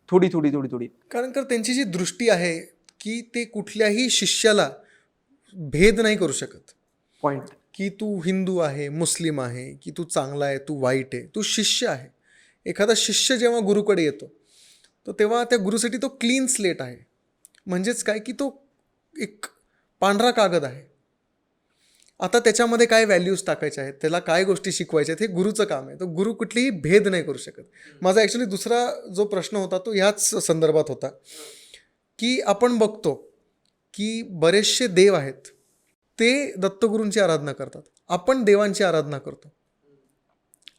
थोडी. कारण त्यांची जी दृष्टी आहे की ते कुठल्याही शिष्याला भेद नाही करू शकत पॉइंट. की तू हिंदू आहे, मुस्लिम आहे, की तू चांगला आहे, तू वाईट आहे, तू शिष्य आहे. एखादा शिष्य जेव्हा गुरुकडे येतो तर तेव्हा त्या गुरुसाठी तो क्लीन स्लेट आहे. म्हणजेच काय की तो एक पांढरा कागद आहे. आता त्याच्यामध्ये काय व्हॅल्यूज टाकायच्या आहेत, त्याला काय गोष्टी शिकवायच्या आहेत, हे गुरुचं काम आहे. तो गुरु कुठलीही भेद नाही करू शकत. माझा ॲक्च्युली दुसरा जो प्रश्न होता तो ह्याच संदर्भात होता की आपण बघतो की बरेचसे देव आहेत ते दत्तगुरूंची आराधना करतात. आपण देवांची आराधना करतो.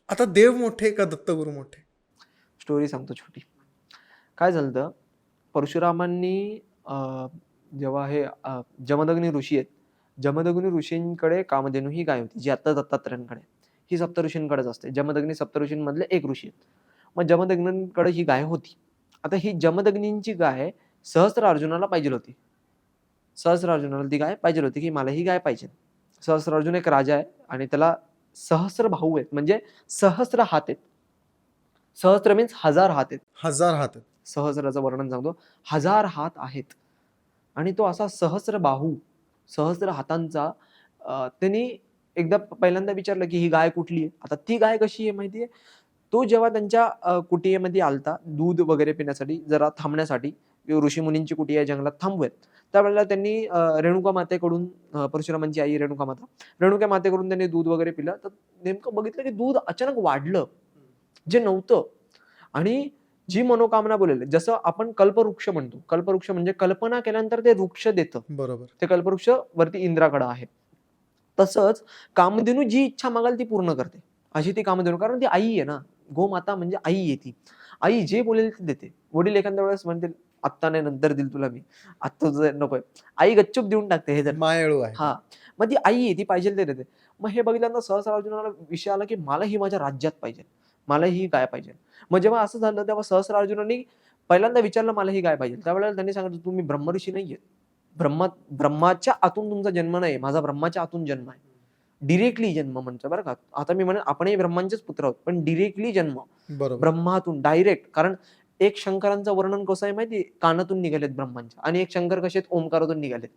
आता देव मोठे का दत्तगुरू मोठे? स्टोरी सांगतो छोटी. काय झालं होतं, परशुरामांनी जेव्हा हे जमदग्नी ऋषी आहेत, जमदग्नी ऋषींकडे कामधेनू ही गाय होती जी आता दत्तात्रयांकडे आहे. ही सप्तऋषींकडेच असते. जमदग्नी सप्तऋषींमधले एक ऋषी आहेत. मग जमदग्नींकडे ही गाय होती. आता ही जमदग्नींची गाय सहस्त्र अर्जुनाला पाहिजे होती. सहस्त्र अर्जुनाला ती गाय पाहिजे होती की मला ही गाय पाहिजे. सहस्त्र अर्जुन एक राजा आहे आणि त्याला सहस्त्र भाऊ आहेत, म्हणजे सहस्त्र हात आहेत. सहस्त्र मीन्स 1000 हात आहेत. 1000 हात आहेत. सहस्राचं वर्णन सांगतो. 1000 हात आहेत आणि तो असा सहस्त्र बाहू, सहस्त्र हातांचा. त्यांनी एकदा पहिल्यांदा विचारलं की ही गाय कुठली आहे? आता ती गाय कशी आहे माहितीये? तो जेव्हा त्यांच्या कुटियेमध्ये आलता दूध वगैरे पिण्यासाठी, जरा थांबण्यासाठी, ऋषी मुनींची कुटी आहे जंगलात थांबूयात, त्यावेळेला त्यांनी रेणुका मातेकडून, परशुरामांची आई रेणुका मातेकडून त्यांनी दूध वगैरे पिलं. तर नेमकं बघितलं की दूध अचानक वाढलं जे नव्हतं. आणि जी मनोकामना बोललेली, जसं आपण कल्पवृक्ष म्हणतो, कल्पवृक्ष म्हणजे कल्पना केल्यानंतर ते वृक्ष देतं. बरोबर. ते कल्पवृक्ष वरती इंद्राकडे आहे. तसंच कामधेनू जी इच्छा मागाल ती पूर्ण करते. अशी ती कामधेनू, कारण ती आई आहे ना. गोमाता म्हणजे आई आहे ती. आई जे बोलेल ते देते. वडील एखाद्या वेळेस म्हणतील आत्ता नाही नंतर देईल तुला मी, आत्ता तुझं नकोय. आई गच्चूप देऊन टाकते. हे जर मायाळू आहे. हा, मग ती आई आहे, ती पाहिजे ते देते. मग हे बघितल्यानंतर सहस्त्र अर्जुनाला विषय आला की मला ही माझ्या राज्यात पाहिजे, मला ही गाय पाहिजे. मग जेव्हा असं झालं तेव्हा सहस्त्र अर्जुनांनी पहिल्यांदा विचारलं मला ही गाय पाहिजे. त्यावेळेला त्यांनी सांगितलं तुम्ही ब्रह्मऋषी नाहीये. ब्रह्माच्या आतून तुमचा जन्म नाही, माझा ब्रह्माच्या आतून जन्म आहे. डिरेक्टली जन्म म्हणतो बरं का. आता मी म्हणेन आपणही ब्रह्मांचेच पुत्र आहोत, पण डिरेक्टली जन्म बरोबर. ब्रह्मातून डायरेक्ट. कारण एक शंकरांचं वर्णन कसं आहे माहिती, कानातून निघालेत ब्रह्मांच्या, आणि एक शंकर कसे आहेत, ओंकारातून निघालेत.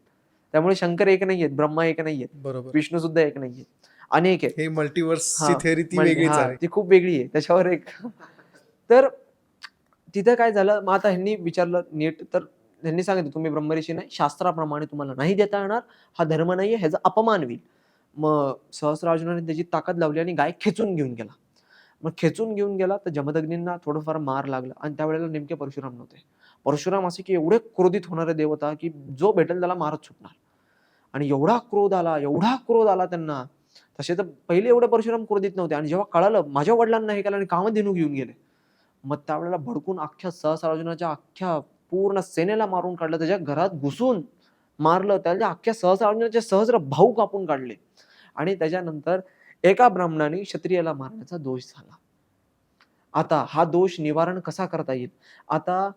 त्यामुळे शंकर एक नाहीयेत, ब्रह्मा एक नाहीयेत, बरोबर. विष्णू सुद्धा एक नाहीये, अनेक आहेत. हे मल्टिवर्सची हा, थेअरी ती वेगळीच आहे. ती खूप वेगळी आहे. त्याच्यावर एक तर तिथं काय झालं, मग आता ह्यांनी विचारलं नीट, तर ह्यांनी सांगितलं तुम्ही ब्रह्मऋषी नाही, शास्त्राप्रमाणे तुम्हाला नाही देता येणार, हा धर्म नाहीये, ह्याचा अपमान होईल. मग सहस्त्रार्जुनाने त्याची ताकद लावली आणि गाय खेचून घेऊन गेला. मग खेचून घेऊन गेला तर जमदग्नींना थोडंफार मार लागला आणि त्यावेळेला नेमके परशुराम नव्हते. परशुराम असे की एवढे क्रोधित होणारे देव होता की जो भेटेल त्याला मारत सुटणार. आणि एवढा क्रोध आला त्यांना. तसे तर पहिले एवढे परशुराम क्रोधित नव्हते, आणि जेव्हा कळालं माझ्या वडिलांना हे केलं आणि कामधेनू घेऊन गेले, मग त्यावेळेला भडकून अख्ख्या सहस्रार्जुनाच्या अख्ख्या पूर्ण सेनेला मारून काढलं. त्याच्या घरात घुसून मारलं. त्याच्या अख्ख्या सहस्रार्जुनाचे सहस्र भाऊ कापून काढले. आणि त्याच्यानंतर एका ब्राह्मणाने क्षत्रियाला मारण्याचा दोष झाला. आता हा दोष निवारण कसा करता येईल? आता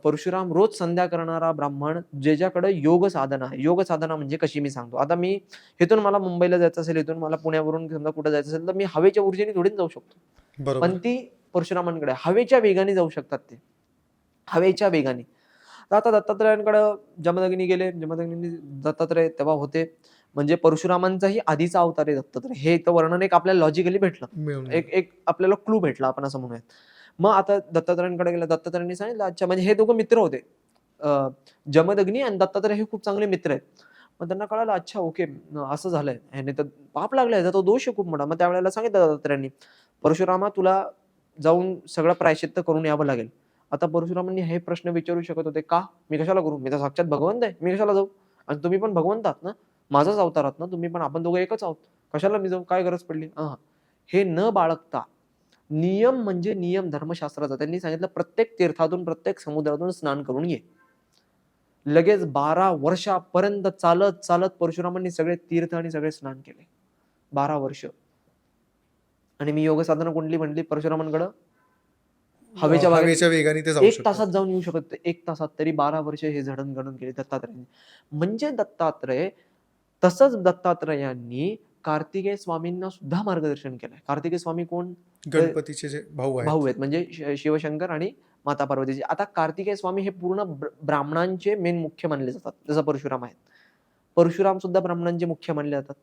परशुराम रोज संध्या करणारा ब्राह्मण, ज्याच्याकडे योग साधना आहे. योग साधना म्हणजे कशी मी सांगतो. आता मी इथून मला मुंबईला जायचं असेल, इथून मला पुण्यावरून समजा कुठं जायचं असेल, तर मी हवेच्या ऊर्जेने थोडीच जाऊ शकतो. बरोबर. पण ती परशुरामांकडे हवेच्या वेगाने जाऊ शकतात. ते हवेच्या वेगाने. तर आता दत्तात्रयांकडे जमदग्नी गेले. जमदग्नी दत्तात्रय तेव्हा होते, म्हणजे परशुरामांचाही आधीचा अवतार आहे दत्तात्रय. हे तर वर्णन एक आपल्याला लॉजिकली भेटलं, मिळून एक आपल्याला क्लू भेटला, आपण असं म्हणूयात. मग आता दत्तात्रयांकडे गेला. दत्तात्रयांनी सांगितलं अच्छा, म्हणजे हे दोघं मित्र होते, जमदग्नी आणि दत्तात्रय हे खूप चांगले मित्र आहेत. मग त्यांना कळालं अच्छा ओके असं झालंय, ह्याने तर पाप लागलाय, ह्याचा तो दोष आहे खूप मोठा. मग त्यावेळेला सांगितलं दत्तात्रयांनी, परशुरामा तुला जाऊन सगळं प्रायश्चित्त करून यावं लागेल. आता परशुरामांनी हे प्रश्न विचारू शकत होते, का मी कशाला करू, मी तर साक्षात भगवंत आहे, मी कशाला जाऊ, आणि तुम्ही पण भगवंत आहात ना, माझाच अवतार आहात ना तुम्ही पण, आपण दोघं एकच आहोत, कशाला मी जाऊ, काय गरज पडली. हे न बाळगता नियम म्हणजे नियम धर्मशास्त्राचा त्यांनी सांगितलं, प्रत्येक तीर्थातून प्रत्येक समुद्रातून स्नान करून ये. लगेच 12 वर्षापर्यंत चालत चालत परशुरामांनी सगळे तीर्थ आणि सगळे स्नान केले. 12 वर्ष. आणि मी योग साधना कुंडली म्हटली परशुरामांकडं हवेच्या हवेच्या वेगाने ते जाऊ एक शकतात. तासात जाऊन येऊ शकत 1 तासात, तरी 12 वर्ष हे जडणघडण केली दत्तात्रयांनी. म्हणजे दत्तात्रय, तसंच दत्तात्रयांनी कार्तिकेय स्वामींना सुद्धा मार्गदर्शन केलंय. कार्तिकेय स्वामी कोण? गणपतीचे जे भाऊ भाऊ आहेत. आहेत, म्हणजे शिवशंकर आणि माता पार्वतीचे. आता कार्तिकेय स्वामी हे पूर्ण ब्राह्मणांचे मेन मुख्य मानले जातात, जसं परशुराम आहेत. परशुराम सुद्धा ब्राह्मणांचे मुख्य मानले जातात.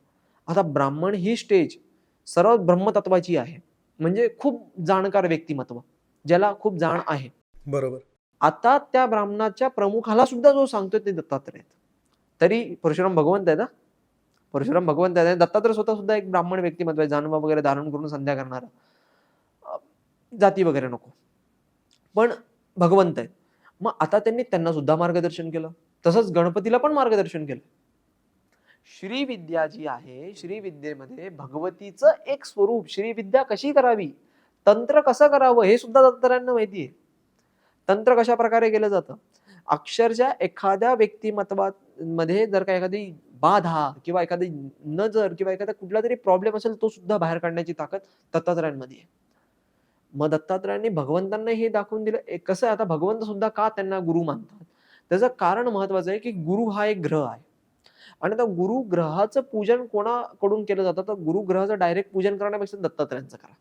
आता ब्राह्मण ही स्टेज सर्व ब्रह्मतत्वाची आहे, म्हणजे खूप जाणकार व्यक्तिमत्व, ज्याला खूप जाण आहे. बरोबर. आता त्या ब्राह्मणाच्या प्रमुखाला सुद्धा जो सांगतोय ते दत्तात्रय आहेत. तरी परशुराम भगवंत आहेत. परशुराम भगवंत आहेत. दत्तात्रय स्वतः सुद्धा एक ब्राह्मण व्यक्तिमत्व आहे, जानवा वगैरे धारण करून संध्या करणारा. जाती वगैरे नको, पण भगवंत आहेत. मग आता त्यांनी त्यांना सुद्धा मार्गदर्शन केलं. तसंच गणपतीला पण मार्गदर्शन केलं. श्रीविद्या जी आहे, श्रीविद्येमध्ये भगवतीचं एक स्वरूप, श्रीविद्या कशी करावी, तंत्र कसं करावं हे सुद्धा दत्तात्रयांना माहिती आहे. तंत्र कशा प्रकारे केलं जातं, अक्षरशः एखाद्या व्यक्तिमत्वामध्ये जर का एखादी बाधा किंवा एखादी नजर किंवा एखादा कुठला तरी प्रॉब्लेम असेल, तो सुद्धा बाहेर काढण्याची ताकद दत्तात्रयांमध्ये आहे. मग दत्तात्रयांनी भगवंतांना हे दाखवून दिलं. कसं आहे, आता भगवंत सुद्धा का त्यांना गुरु मानतात, त्याचं कारण महत्वाचं आहे की गुरु हा एक ग्रह आहे. आणि त्या गुरु ग्रहाचं पूजन कोणाकडून केलं जातं, तर गुरु ग्रहाचं डायरेक्ट पूजन करण्यापेक्षा दत्तात्रयांचं करा.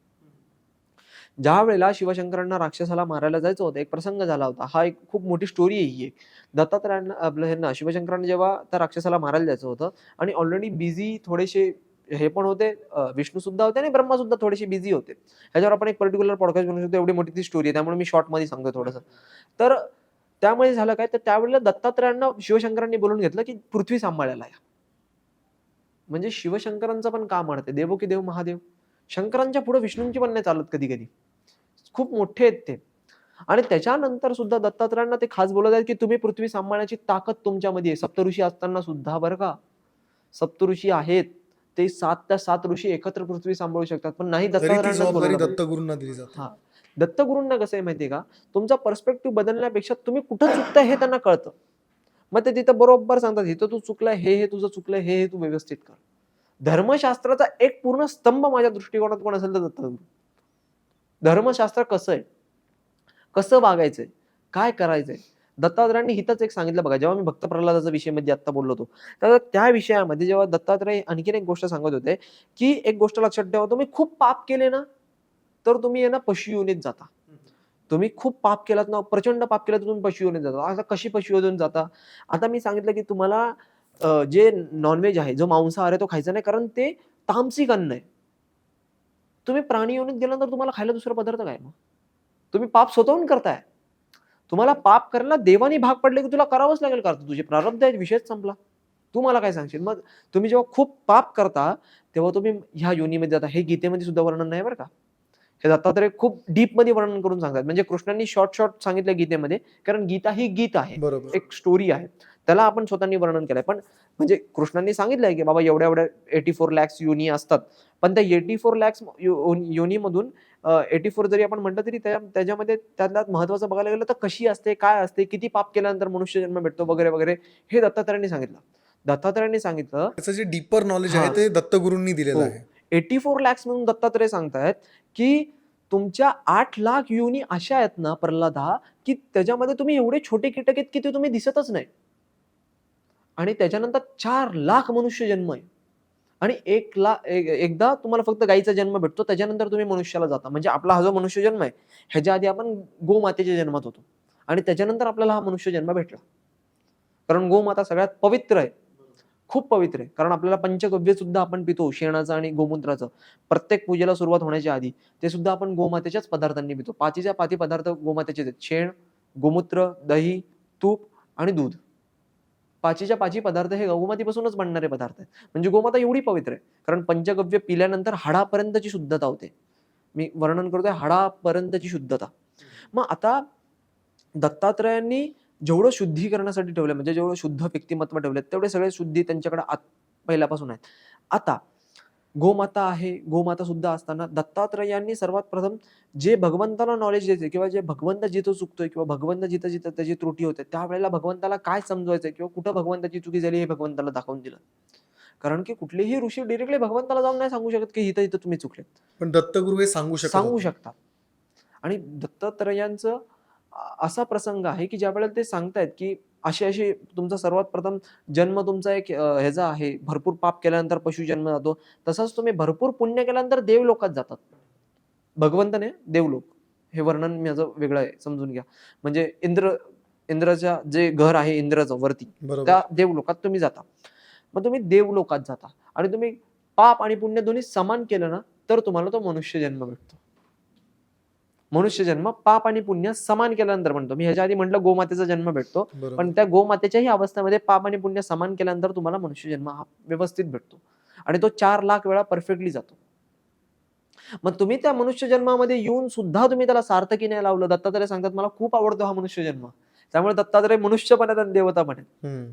ज्या वेळेला शिवशंकरांना राक्षसाला मारायला जायचं होतं, एक प्रसंग झाला होता. हा एक खूप मोठी स्टोरी आहे ही एक. दत्तात्रयांना आपलं ह्यांना शिवशंकरांना जेव्हा त्या राक्षसाला मारायला जायचं होतं आणि ऑलरेडी बिझी थोडेसे हे पण होते, विष्णू सुद्धा होते आणि ब्रह्मा सुद्धा थोडेसे बिझी होते. ह्याच्यावर आपण एक पर्टिक्युलर पॉडकास्ट बनवू शकतो, एवढी मोठी ती स्टोरी आहे, त्यामुळे मी शॉर्ट मध्ये सांगतो थोडंसं. तर त्यामुळे झालं काय, तर त्यावेळेला दत्तात्रयांना शिवशंकरांनी बोलून घेतलं की पृथ्वी सांभाळायला या. म्हणजे शिवशंकरांचं पण काम वाढते, देवो की देव महादेव. शंकरांच्या पुढे विष्णूंची पण नाही चालत कधी कधी, खूप मोठे आहेत ते. आणि त्याच्यानंतर सुद्धा दत्तात्रयांना ते खास बोलत आहेत की तुम्ही पृथ्वी सांभाळण्याची ताकद तुमच्यामध्ये आहे. सप्तऋषी असताना सुद्धा बरं का, सप्तऋषी आहेत ते 7 त्या 7 ऋषी एकत्र पृथ्वी सांभाळू शकतात, पण नाही तरी ती दत्तात्रयांनाच जबाबदारी बोलावलं. दत्तगुरूंना दिली जाते. हा, दत्तगुरूंना कसं आहे माहितीये का, तुमचा पर्स्पेक्टिव्ह बदलण्यापेक्षा तुम्ही कुठं चुकताय हे त्यांना कळतं. मग ते तिथं बरोबर सांगतात, इथं तू चुकलाय, हे तुझं चुकलंय, हे तू व्यवस्थित कर. धर्मशास्त्राचा एक पूर्ण स्तंभ माझ्या दृष्टिकोनात कोण असेल तर दत्तगुरू. धर्मशास्त्र कसं आहे, कसं वागायचंय, काय करायचंय, दत्तात्रयांनी हिथंच एक सांगितलं बघा. जेव्हा मी भक्त प्रल्हादाचा विषय मध्ये आता बोललो होतो, तर त्या विषयामध्ये जेव्हा दत्तात्रय आणखीन एक गोष्ट सांगत होते की एक गोष्ट लक्षात ठेवा, तुम्ही खूप पाप केले ना, तर तुम्ही आहे ना पशुयोनीत जाता. तुम्ही खूप पाप केलात ना, प्रचंड पाप केलं तर तुम्ही पशुयोनीत जाता. आता कशी पशुयोनीत जाता? आता मी सांगितलं की तुम्हाला जे नॉनव्हेज आहे, जो मांसाहार आहे, तो खायचा नाही, कारण ते तामसिक अन्न आहे. तुम्ही प्राणी योनीत गेल्यानंतर तुम्हाला खायला दुसरा पदार्थ काय? मग तुम्ही पाप स्वतःहून करताय. तुम्हाला पाप करायला देवानी भाग पडले की तुला करावंच लागेल, का तुझे प्रारब्ध आहेत, विषयच संपला. तू मला काय सांगशील? मग तुम्ही जेव्हा खूप पाप करता तेव्हा तुम्ही ह्या योनीमध्ये जाता. हे गीतेमध्ये सुद्धा वर्णन नाही बरं का. हे दत्तात्रय खूप डीप मध्ये वर्णन करून सांगतात. म्हणजे कृष्णांनी शॉर्ट सांगितलं गीतेमध्ये, कारण गीता ही गीत आहे, बरोबर. एक स्टोरी आहे. त्याला आपण स्वतःनी वर्णन केलंय. पण म्हणजे कृष्णांनी सांगितलंय की बाबा एवढ्या एवढ्या 84 lakhs योनी असतात, पण त्या 84 lakhs योनीमधून 84 जरी आपण म्हटलं तरी त्याच्यामध्ये त्यातला महत्वाचं बघायला गेलं तर कशी असते, काय असते, किती पाप केल्यानंतर मनुष्य जन्म भेटतो वगैरे वगैरे, हे दत्तात्रयांनी सांगितलं. दत्तात्रयांनी सांगितलं, त्याचं जे डीपर नॉलेज आहे ते दत्तगुरूंनी दिलेलं आहे. 84 lakhs म्हणून दत्तात्रय सांगतायत की तुमच्या 8 लाख योनी अशा आहेत ना प्रल्हादा, की त्याच्यामध्ये तुम्ही एवढे छोटे कीटक आहेत की ते तुम्ही दिसतच नाही. आणि त्याच्यानंतर 4 लाख मनुष्य जन्म आहे. आणि एकदा तुम्हाला फक्त गायीचा जन्म भेटतो, त्याच्यानंतर तुम्ही मनुष्याला जाता. म्हणजे आपला हा जो मनुष्य जन्म आहे, ह्याच्या आधी आपण गोमातेच्या जन्मात होतो आणि त्याच्यानंतर आपल्याला हा मनुष्य जन्म भेटला. कारण गोमाता सगळ्यात पवित्र आहे, खूप पवित्र आहे. कारण आपल्याला पंचगव्य सुद्धा आपण पितो, शेणाचं आणि गोमूत्राचं. प्रत्येक पूजेला सुरुवात होण्याच्या आधी ते सुद्धा आपण गोमातेच्याच पदार्थांनी पितो. पाचीच्या पाती पदार्थ गोमातेचेच आहेत. शेण, गोमूत्र, दही, तूप आणि दूध. पाचीच्या पाची पदार्थ हे गोमातेपासूनच बनणारे पदार्थ आहेत. म्हणजे गोमाता एवढी पवित्र आहे, कारण पंचगव्य पिल्यानंतर हाडापर्यंतची शुद्धता होते. मी वर्णन करतोय हाडापर्यंतची शुद्धता. मग आता दत्तात्रयांनी जेवढं शुद्धीकरणासाठी ठेवलं, म्हणजे जेवढं शुद्ध व्यक्तिमत्व ठेवलं, तेवढे सगळे शुद्धी त्यांच्याकडे पहिल्यापासून आहेत. आता गोमाता आहे, गोमाता सुद्धा असताना दत्तात्रयांनी सर्वात प्रथम जे भगवंताला नॉलेज द्यायचे किंवा जे भगवंत जिथं चुकतोय किंवा भगवंत जिथं जिथं त्याची त्रुटी होते त्यावेळेला भगवंताला काय समजवायचं किंवा कुठं भगवंताची चुकी झाली हे भगवंताला दाखवून दिलं. कारण की कुठलेही ऋषी डिरेक्टली भगवंताला जाऊन नाही सांगू शकत की इथं इथं तुम्ही चुकलेत. पण दत्तगुरु हे सांगू सांगू होते. शकतात. आणि दत्तात्रयांचं असा प्रसंग आहे की ज्यावेळेला ते सांगतायत की अशी अशी तुमचा सर्वात प्रथम जन्म तुमचा एक ह्याचा आहे, भरपूर पाप केल्यानंतर पशु जन्म जातो, तसंच तुम्ही भरपूर पुण्य केल्यानंतर देवलोकात जातात. भगवंत नाही, देवलोक. हे वर्णन माझं वेगळं आहे, समजून घ्या. म्हणजे इंद्राच्या जे घर आहे इंद्राचं वरती, बरोबर. त्या देवलोकात तुम्ही जाता. मग तुम्ही देवलोकात जाता आणि तुम्ही पाप आणि पुण्य दोन्ही समान केलं ना, तर तुम्हाला तो मनुष्य जन्म भेटतो. मनुष्य जन्म पाप आणि पुण्य समान केल्यानंतर म्हणतो. मी ह्याच्या आधी म्हटलं गोमातेचा जन्म भेटतो, बरोबर. पण त्या गोमातेच्याही अवस्थेमध्ये पाप आणि पुण्य समान केल्यानंतर तुम्हाला मनुष्य जन्म हा व्यवस्थित भेटतो आणि तो 4,00,000 वेळा परफेक्टली जातो. मग तुम्ही त्या मनुष्य जन्मामध्ये येऊन सुद्धा तुम्ही त्याला सार्थकी नाही लावलं. दत्तात्रय सांगतात मला खूप आवडतो हा मनुष्य जन्म. त्यामुळे दत्तात्रय मनुष्य पण आहेत आणि देवता पण आहेत. हम्म.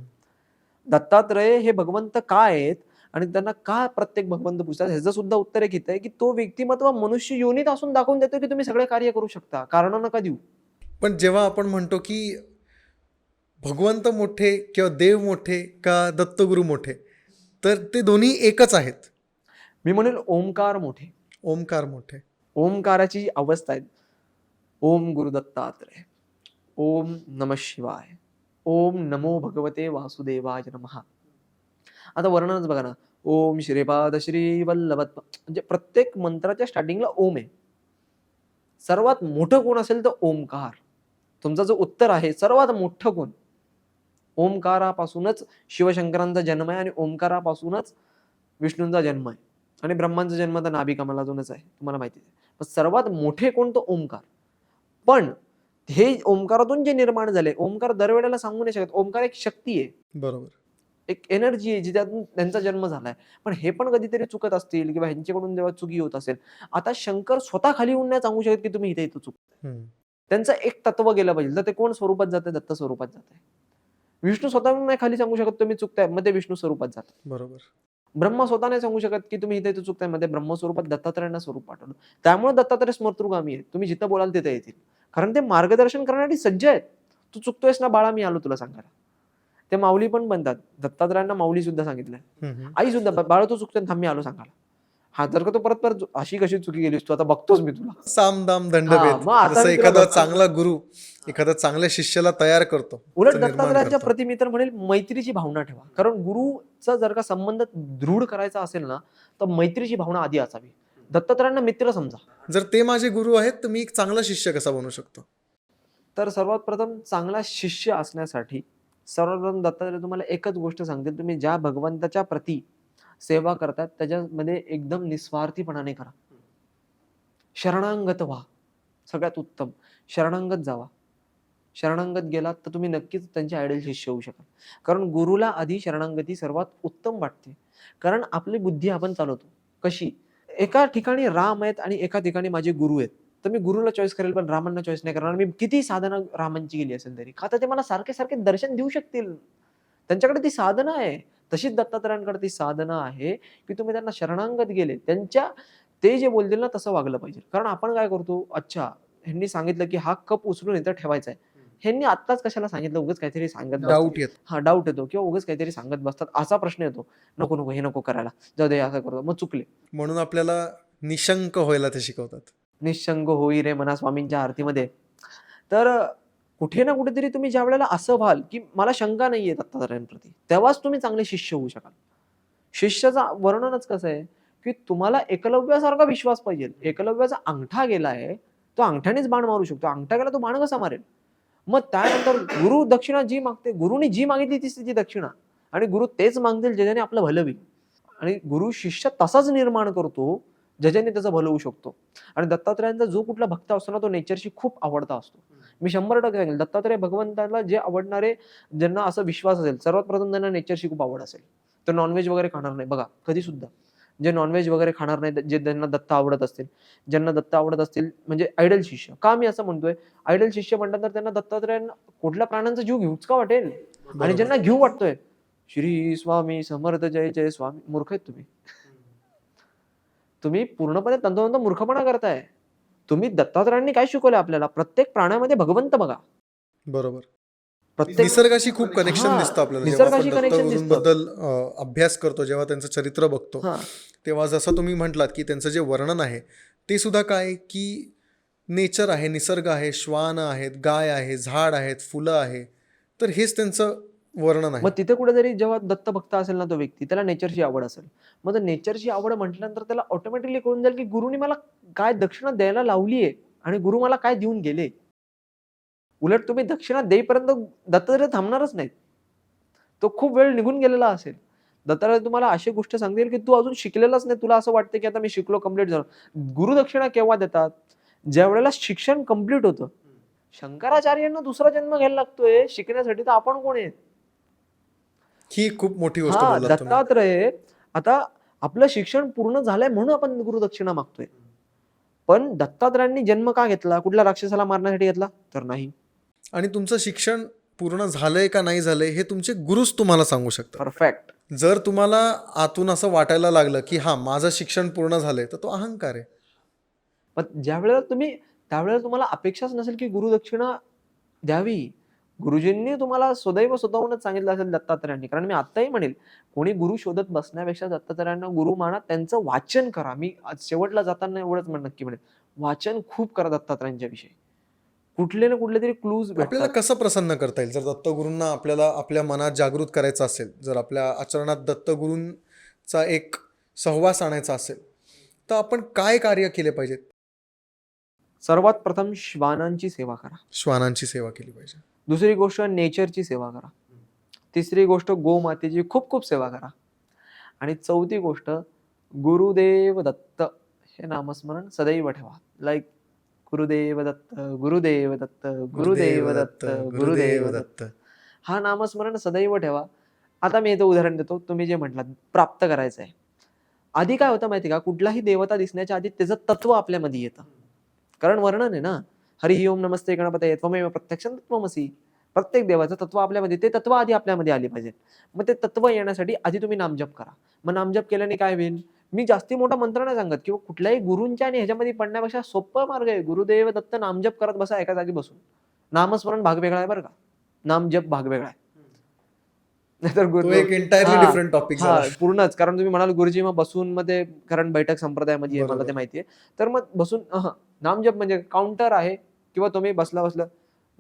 दत्तात्रय हे भगवंत काय आहेत आणि त्यांना का प्रत्येक भगवंत पुजतात ह्याचं सुद्धा उत्तर एक आहे की तो व्यक्तिमत्व मनुष्य योनीत असून दाखवून देतो की तुम्ही सगळे कार्य करू शकता, कारण नका देऊ. पण जेव्हा आपण म्हणतो की भगवंत मोठे किंवा देव मोठे का दत्तगुरु मोठे, तर ते दोन्ही एकच आहेत. मी म्हणेल ओमकार मोठे. ओमकार मोठे. ओमकाराची जी अवस्था आहे, ओम गुरु दत्तात्रय, ओम नमः शिवाय, ओम नमो भगवते वासुदेवाय नमः. आता वर्णनच बघा ना, ओम श्रीपाद श्री वल्लभ, म्हणजे प्रत्येक मंत्राच्या स्टार्टिंगला ओम आहे. सर्वात मोठं कोण असेल तर ओमकार. तुमचं जो उत्तर आहे सर्वात मोठं कोण, ओमकारापासूनच शिवशंकरांचा जन्म आहे आणि ओमकारापासूनच विष्णूंचा जन्म आहे आणि ब्रह्मांचा जन्म तर नाभी कमलातूनच आहे, तुम्हाला माहिती आहे. पण सर्वात मोठे कोण तो ओमकार. पण हे ओमकारातून जे निर्माण झाले, ओमकार दरवेळेला सांगू नाही शकत. ओमकार एक शक्ती आहे, बरोबर. एक एनर्जी आहे जिच्यातून त्यांचा जन्म झालाय. पण हे पण कधीतरी चुकत असतील किंवा ह्यांच्याकडून जेव्हा चुकी होत असेल, आता शंकर स्वतः खाली येऊन नाही सांगू शकत की तुम्ही इथे इथं चुक. हम्म. त्यांचं एक तत्व गेलं पाहिजे. तर ते कोण स्वरूपात जाते, दत्त स्वरूपात जाते. विष्णू स्वतःहून नाही खाली सांगू शकत तुम्ही चुकताय, मग ते विष्णू स्वरूपात जातात. बरोबर. ब्रह्मा स्वतः नाही सांगू शकत की तुम्ही इथे इथं चुकताय, मध्ये ब्रह्म स्वरूपात दत्तात्रयांना स्वरूप पाठवलं. त्यामुळे दत्तात्रय स्मर्तृगामी आहेत. तुम्ही जिथं बोलाल तिथे येतील, कारण ते मार्गदर्शन करण्यासाठी सज्ज आहेत. तू चुकतोयस ना बाळा, मी आलो तुला सांगायला. ते माऊली पण बनतात. दत्तात्रयांना माऊली सुद्धा सांगितलंय, हम्म. आई सुद्धा, बाळा तू चुकतोय थांब मी आलो सांगायला. हा जर का तो परत परत अशी कशी चुकी गेलीस तू, आता बघतोच मी तुला. सामदाम हा, दंडभेद. मग आता जसं मी तुला एखादा बघतो. चांगला गुरु एखादा चांगल्या शिष्याला तयार करतो, उलट निर्माण दत्तात्रयांच्या करतो. प्रति मी तर म्हणेल मैत्रीची भावना ठेवा. कारण गुरुचा जर का संबंध दृढ करायचा असेल ना, तर मैत्रीची भावना आधी असावी. दत्तात्रयांना मित्र समजा. जर ते माझे गुरु आहेत तर मी एक चांगला शिष्य कसा बनू शकतो? तर सर्वात प्रथम चांगला शिष्य असण्यासाठी सर्वप्रथम दत्तात्रय तुम्हाला एकच गोष्ट सांगतील, तुम्ही ज्या भगवंताच्या प्रती सेवा करतात त्याच्यामध्ये एकदम निस्वार्थीपणाने करा. शरणांगत व्हा. सगळ्यात उत्तम शरणांगत जावा. शरणांगत गेलात तर तुम्ही नक्कीच त्यांचे आयडल शिष्य होऊ शकाल. कारण गुरुला आधी शरणांगती सर्वात उत्तम वाटते. कारण आपली बुद्धी आपण चालवतो कशी, एका ठिकाणी राम आहेत आणि एका ठिकाणी माझे गुरु आहेत, तर मी गुरुला चॉईस करेल पण रामांना चॉईस नाही करणार. मी किती साधना रामांची केली असेल तरी, का तर ते मला सारखे सारखे दर्शन देऊ शकतील. त्यांच्याकडे ती साधना आहे. तशीच दत्तात्रयांकडे ती साधना आहे की तुम्ही त्यांना शरणांगत गेले, ते जे बोलतील ना तसं वागलं पाहिजे. कारण आपण काय करतो, अच्छा ह्यांनी सांगितलं की हा कप उचलून इथं ठेवायचा आहे, ह्यांनी आत्ताच कशाला सांगितलं, उगाच काहीतरी सांगत बसतात. डाऊट येत. हा डाऊट येतो किंवा उगाच काहीतरी सांगत बसतात, असा प्रश्न येतो. नको नको हे नको करायला, जाऊ दे असं करतो, मग चुकले. म्हणून आपल्याला निशंक व्हायला ते शिकवतात. निशंक होई रे मना स्वामींच्या आरतीमध्ये. तर कुठे ना कुठेतरी तुम्ही ज्या वेळेला असं व्हाल की मला शंका नाहीये दत्तात्रयांप्रती, तेव्हाच तुम्ही चांगले शिष्य होऊ शकाल. शिष्याचं वर्णनच कसं आहे की तुम्हाला एकलव्यासारखा विश्वास पाहिजे. एकलव्याचा अंगठा गेलाय, तो अंगठ्यानेच बाण मारू शकतो. अंगठा गेला तो बाण कसा मारेल. मग त्यानंतर गुरु दक्षिणा जी मागते, गुरुनी जी मागितली तीच त्याची दक्षिणा, आणि गुरु तेच मागतील ज्याने आपलं भलं होईल. आणि गुरु शिष्य तसाच निर्माण करतो ज्याने त्याचं भलं होऊ शकतो. आणि दत्तात्रयांचा जो कुठला भक्त असतो ना, तो नेचरशी खूप आवडता असतो. मी 100% सांगेल, दत्तात्रय भगवंताला जे आवडणारे, ज्यांना असा विश्वास असेल, सर्वात प्रथम त्यांना नेचरशी खूप आवड असेल, तर नॉनव्हेज वगैरे खाणार नाही. बघा कधी सुद्धा जे नॉनव्हेज वगैरे खाणार नाही, जे ज्यांना दत्त आवडत असतील, ज्यांना दत्त आवडत असतील, म्हणजे आयडल शिष्य. का मी असं म्हणतोय आयडल शिष्य म्हणतात, तर त्यांना दत्तात्रयांना कुठल्या प्राण्यांचा जीव घेऊच का वाटेल. आणि ज्यांना घेऊ वाटतोय, श्री स्वामी समर्थ जय जय स्वामी, मूर्ख आहेत तुम्ही. तुम्ही पूर्णपणे तंतोतंत मूर्खपणा करताय. तुम्ही दत्तात्रयांनी काय शिकवलंय आपल्याला? प्रत्येक प्राण्यामध्ये भगवंत बघा. बरोबर. प्रत्येक निसर्गाशी खूप कनेक्शन हां, दिसतं आपल्याला जेव्हा आपण निसर्गाशी कनेक्शन दिसतं. दत्तगुरूंबद्दल अभ्यास करतो, जेव्हा त्यांचं चरित्र बघतो, हां. तेव्हा जसं तुम्ही म्हटलात की त्यांचं जे वर्णन आहे ते सुद्धा काय की नेचर आहे, निसर्ग आहे, श्वान आहेत, गाय आहे, झाड आहेत, फुलं आहे. तर हेच त्यांचं वर्णन आहे. मग तिथे कुठेतरी जेव्हा दत्त भक्त असेल ना तो व्यक्ती, त्याला नेचरची आवड असेल. मग नेचरची आवड म्हटल्यानंतर त्याला ऑटोमॅटिकली कळून जाईल की गुरुनी मला काय दक्षिणा द्यायला लावली आहे आणि गुरु मला काय देऊन गेले. उलट तुम्ही दक्षिणा देईपर्यंत दत्तात्रय थांबणारच नाहीत. तो खूप वेळ निघून गेलेला असेल. दत्तात्रय तुम्हाला अशी गोष्ट सांगतील की तू अजून शिकलेलाच नाही. तुला असं वाटतं की आता मी शिकलो, कंप्लीट झालो. गुरुदक्षिणा केव्हा देतात? ज्यावेळेला शिक्षण कंप्लीट होतं. शंकराचार्यांना दुसरा जन्म घ्यायला लागतोय शिकण्यासाठी, तर आपण कोण आहेत? ही खूप मोठी गोष्ट हां, बोललात तुम्ही. दत्तात्रय आता आपलं शिक्षण पूर्ण झालंय म्हणून आपण गुरुदक्षिणा मागतोय. पण दत्तात्रयांनी जन्म का घेतला? कुठल्या राक्षसाला मारण्यासाठी घेतला? तर नाही. आणि तुमचं शिक्षण पूर्ण झालंय का नाही झालंय हे तुमचे गुरुच तुम्हाला सांगू शकतात. परफेक्ट. जर तुम्हाला आतून असं वाटायला लागलं की हा माझं शिक्षण पूर्ण झालंय, तर तो अहंकार आहे. पण त्यावेळेला तुम्हाला अपेक्षाच नसेल की गुरुदक्षिणा द्यावी. गुरुजींनी तुम्हाला सदैव स्वतःहूनच सांगितलं असेल दत्तात्रयांनी. कारण मी आत्ताही म्हणेल, कोणी गुरु शोधत बसण्यापेक्षा दत्तात्रयांना गुरु माना, त्यांचं वाचन करा. मी आज शेवटला जाताना एवढंच नक्की म्हणेल, वाचन खूप करा दत्तात्रयांच्या विषयी. कुठले ना कुठले तरी क्लूज आपल्याला भेटतात. कसं प्रसन्न करता येईल जर दत्तगुरूंना आपल्याला आपल्या मनात जागृत करायचं असेल, जर आपल्या आचरणात दत्तगुरूंचा एक सहवास आणायचा असेल, तर आपण काय कार्य केले पाहिजेत? सर्वात प्रथम श्वानांची सेवा करा. श्वानांची सेवा केली पाहिजे. दुसरी गोष्ट नेचरची सेवा करा. तिसरी गोष्ट गोमातेची खूप खूप सेवा करा. आणि चौथी गोष्ट गुरुदेव दत्त हे नामस्मरण सदैव ठेवा. लाईक गुरुदेव दत्त, गुरुदेव दत्त, गुरुदेव दत्त, गुरुदेव दत्त. हा नामस्मरण सदैव ठेवा. आता मी इथं उदाहरण देतो. तुम्ही जे म्हटलात प्राप्त करायचं आहे. आधी काय होतं माहिती का? कुठलाही देवता दिसण्याच्या आधी त्याचं तत्व आपल्यामध्ये येतं. कारण वर्णन आहे ना. हरी ओम नमस्ते गणपतये त्वमेव प्रत्यक्षं तत्त्वमसि. प्रत्येक देवाचं तत्व आपल्यामध्ये, ते तत्व आधी आपल्यामध्ये आली पाहिजे. मग ते तत्व येण्यासाठी आधी तुम्ही नामजप करा. मग नामजप केल्याने काय होईल? मी जास्ती मोठा मंत्र नाही सांगत किंवा कुठल्याही गुरूंच्या आणि ह्याच्यामध्ये पडण्यापेक्षा सोपा मार्ग आहे. गुरुदेव दत्त नामजप करत बसा एका जागी बसून. नामस्मरण भाग वेगळा आहे बरं का. नामजप भाग वेगळा आहे. नाहीतर तो एक एंटायरली हां, डिफरंट टॉपिक झाला. हां, पूर्णच. कारण तुम्ही म्हणाल गुरुजी मग बसून मग ते, कारण बैठक संप्रदायामध्ये आहे, मला बरोबर. ते माहिती आहे. तर मग बसून नामजप म्हणजे काउंटर आहे किंवा तुम्ही बसला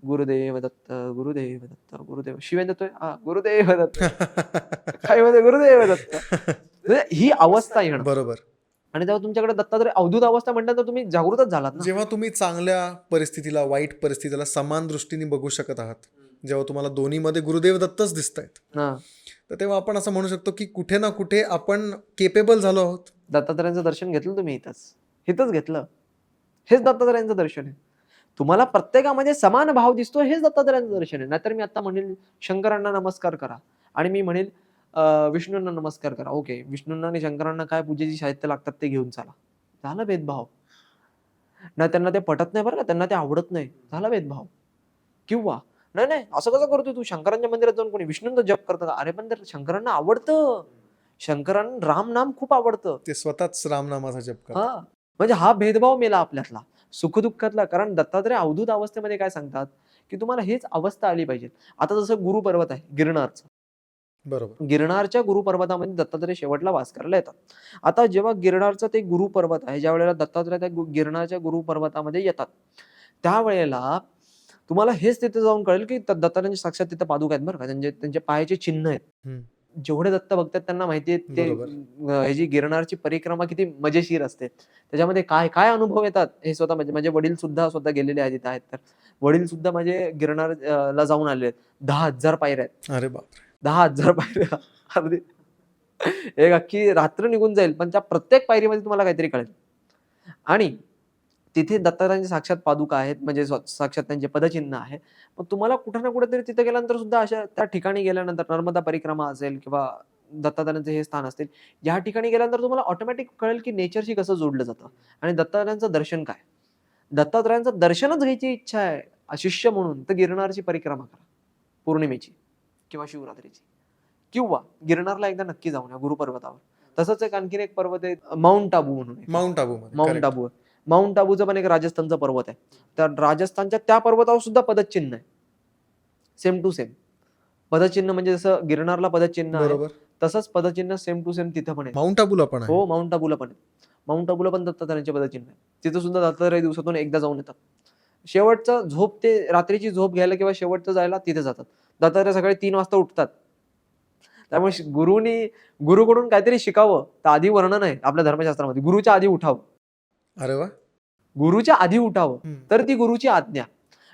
गुरुदेव दत्त, गुरुदेव दत्त, गुरुदेव शिवेन देतोय गुरुदेव दत्त. काय म्हणते गुरुदेव दत्त. म्हणजे ही अवस्था येणं. बरोबर. आणि तेव्हा तुमच्याकडे दत्तात्रय अवधूत अवस्था म्हटल्यानंतर तुम्ही जागृतच झालात ना. जेव्हा तुम्ही चांगल्या परिस्थितीला, वाईट परिस्थितीला समान दृष्टीने बघू शकत आहात, जेव्हा तुम्हाला दोन्हीमध्ये गुरुदेव दत्तच दिसत आहेत, हां. तर तेव्हा आपण असं म्हणू शकतो की कुठे ना कुठे आपण केपेबल झालो आहोत. दत्तात्रयांचं दर्शन घेतलं तुम्ही इथंच घेतलं. हेच दत्तात्रयांचं दर्शन आहे. तुम्हाला प्रत्येकामध्ये समान भाव दिसतो, हेच दत्तात्रयांचं दर्शन आहे. नाहीतर मी आता म्हणेल शंकरांना नमस्कार करा आणि मी म्हणेल विष्णूंना नमस्कार करा. ओके, विष्णूंना आणि शंकरांना काय पूजेची साहित्य लागतात ते घेऊन चला. झालं भेदभाव. नाही, त्यांना ते पटत नाही बरं का, त्यांना ते आवडत नाही. झाला भेदभाव. किंवा नाही, असं कसं करतोय तू? शंकरांच्या मंदिरात जाऊन कोणी विष्णूंचा जप करतं का? अरे पण तर शंकरांना आवडतं. शंकरांना राम नाम खूप आवडतं. ते स्वतःच रामनामाचा जप करतात. हां, म्हणजे हा भेदभाव मेला आपल्यातला. सुखदुःखातला. कारण दत्तात्रय अवधूत अवस्थेमध्ये काय सांगतात, की तुम्हाला हेच अवस्था आली पाहिजे. आता जसं गुरुपर्वत आहे गिरनारचं. बरोबर. गिरनारच्या गुरुपर्वतामध्ये दत्तात्रय शेवटला वास करायला येतात. आता जेव्हा गिरनारचं ते गुरुपर्वत आहे, ज्यावेळेला दत्तात्रय त्या गिरनारच्या गुरुपर्वतामध्ये येतात, त्यावेळेला तुम्हाला हेच तिथे जाऊन कळेल, की दत्तात्रयांचे साक्षात तिथे पादुका आहेत बरं का. त्यांचे पायाचे चिन्ह आहेत. हम्म. जेवढे दत्त भक्त आहेत त्यांना माहिती आहे ते बरोबर. ह्याची गिरनारची परिक्रमा किती मजेशीर असते. त्याच्यामध्ये काय काय अनुभव येतात हे स्वतः माझे वडील सुद्धा स्वतः गेलेले आहेत तिथे आहेत. तर वडील सुद्धा माझे गिरनार ला जाऊन आलेले आहेत. 10,000 पायऱ्या आहेत. अरे बापरे. 10,000 पायऱ्या. अगदी एक अख्खी रात्र निघून जाईल, पण त्या प्रत्येक पायरीमध्ये तुम्हाला काहीतरी कळेल. आणि तिथे दत्तात्रयांचे साक्षात पादुका आहेत, म्हणजे साक्षात त्यांचे पदचिन्ह आहे. मग तुम्हाला कुठे ना कुठेतरी तिथे गेल्यानंतर सुद्धा अशा त्या ठिकाणी गेल्यानंतर नर्मदा परिक्रमा असेल किंवा दत्तात्रयांचे हे स्थान असतील, या ठिकाणी गेल्यानंतर तुम्हाला ऑटोमॅटिक कळेल की नेचरशी कसं जोडलं जातं आणि दत्तात्रयांचं दर्शन काय. दत्तात्रयांचं दर्शनच घ्यायची इच्छा आहे शिष्य म्हणून, तर गिरनारची परिक्रमा करा पौर्णिमेची किंवा शिवरात्रीची, किंवा गिरनारला एकदा नक्की जाऊन या गुरुपर्वतावर. तसंच एक आणखीन एक पर्वत आहे माउंट आबू म्हणून आहे. माउंट आबू माउंट आबू माउंट आबूचं पण एक राजस्थानचा पर्वत आहे. तर राजस्थानच्या त्या पर्वतावर सुद्धा पदचिन्ह आहे, सेम टू सेम. पदचिन्ह म्हणजे जसं गिरनारला पदचिन्ह आहे, बरोबर. तसंच पदचिन्ह सेम टू सेम तिथं पण आहे. माउंट आबूला पण आहे. हो, माउंट आबूला पण आहे. माउंट आबूला पण दत्तात्रयांचे पदचिन्ह आहे. तिथं सुद्धा दत्तात्रय दिवसातून एकदा जाऊन येतात. शेवटचं झोप ते रात्रीची झोप घ्यायला किंवा शेवटचं जायला तिथे जातात. दत्तात्रय सकाळी 3 वाजता उठतात. त्यामुळे गुरुकडून काहीतरी शिकावं तर आधी वर्णन आहे आपल्या धर्मशास्त्रामध्ये, गुरुच्या आधी उठावं. अरे वा. गुरुच्या आधी उठावं हम्म. तर ती गुरुची आज्ञा.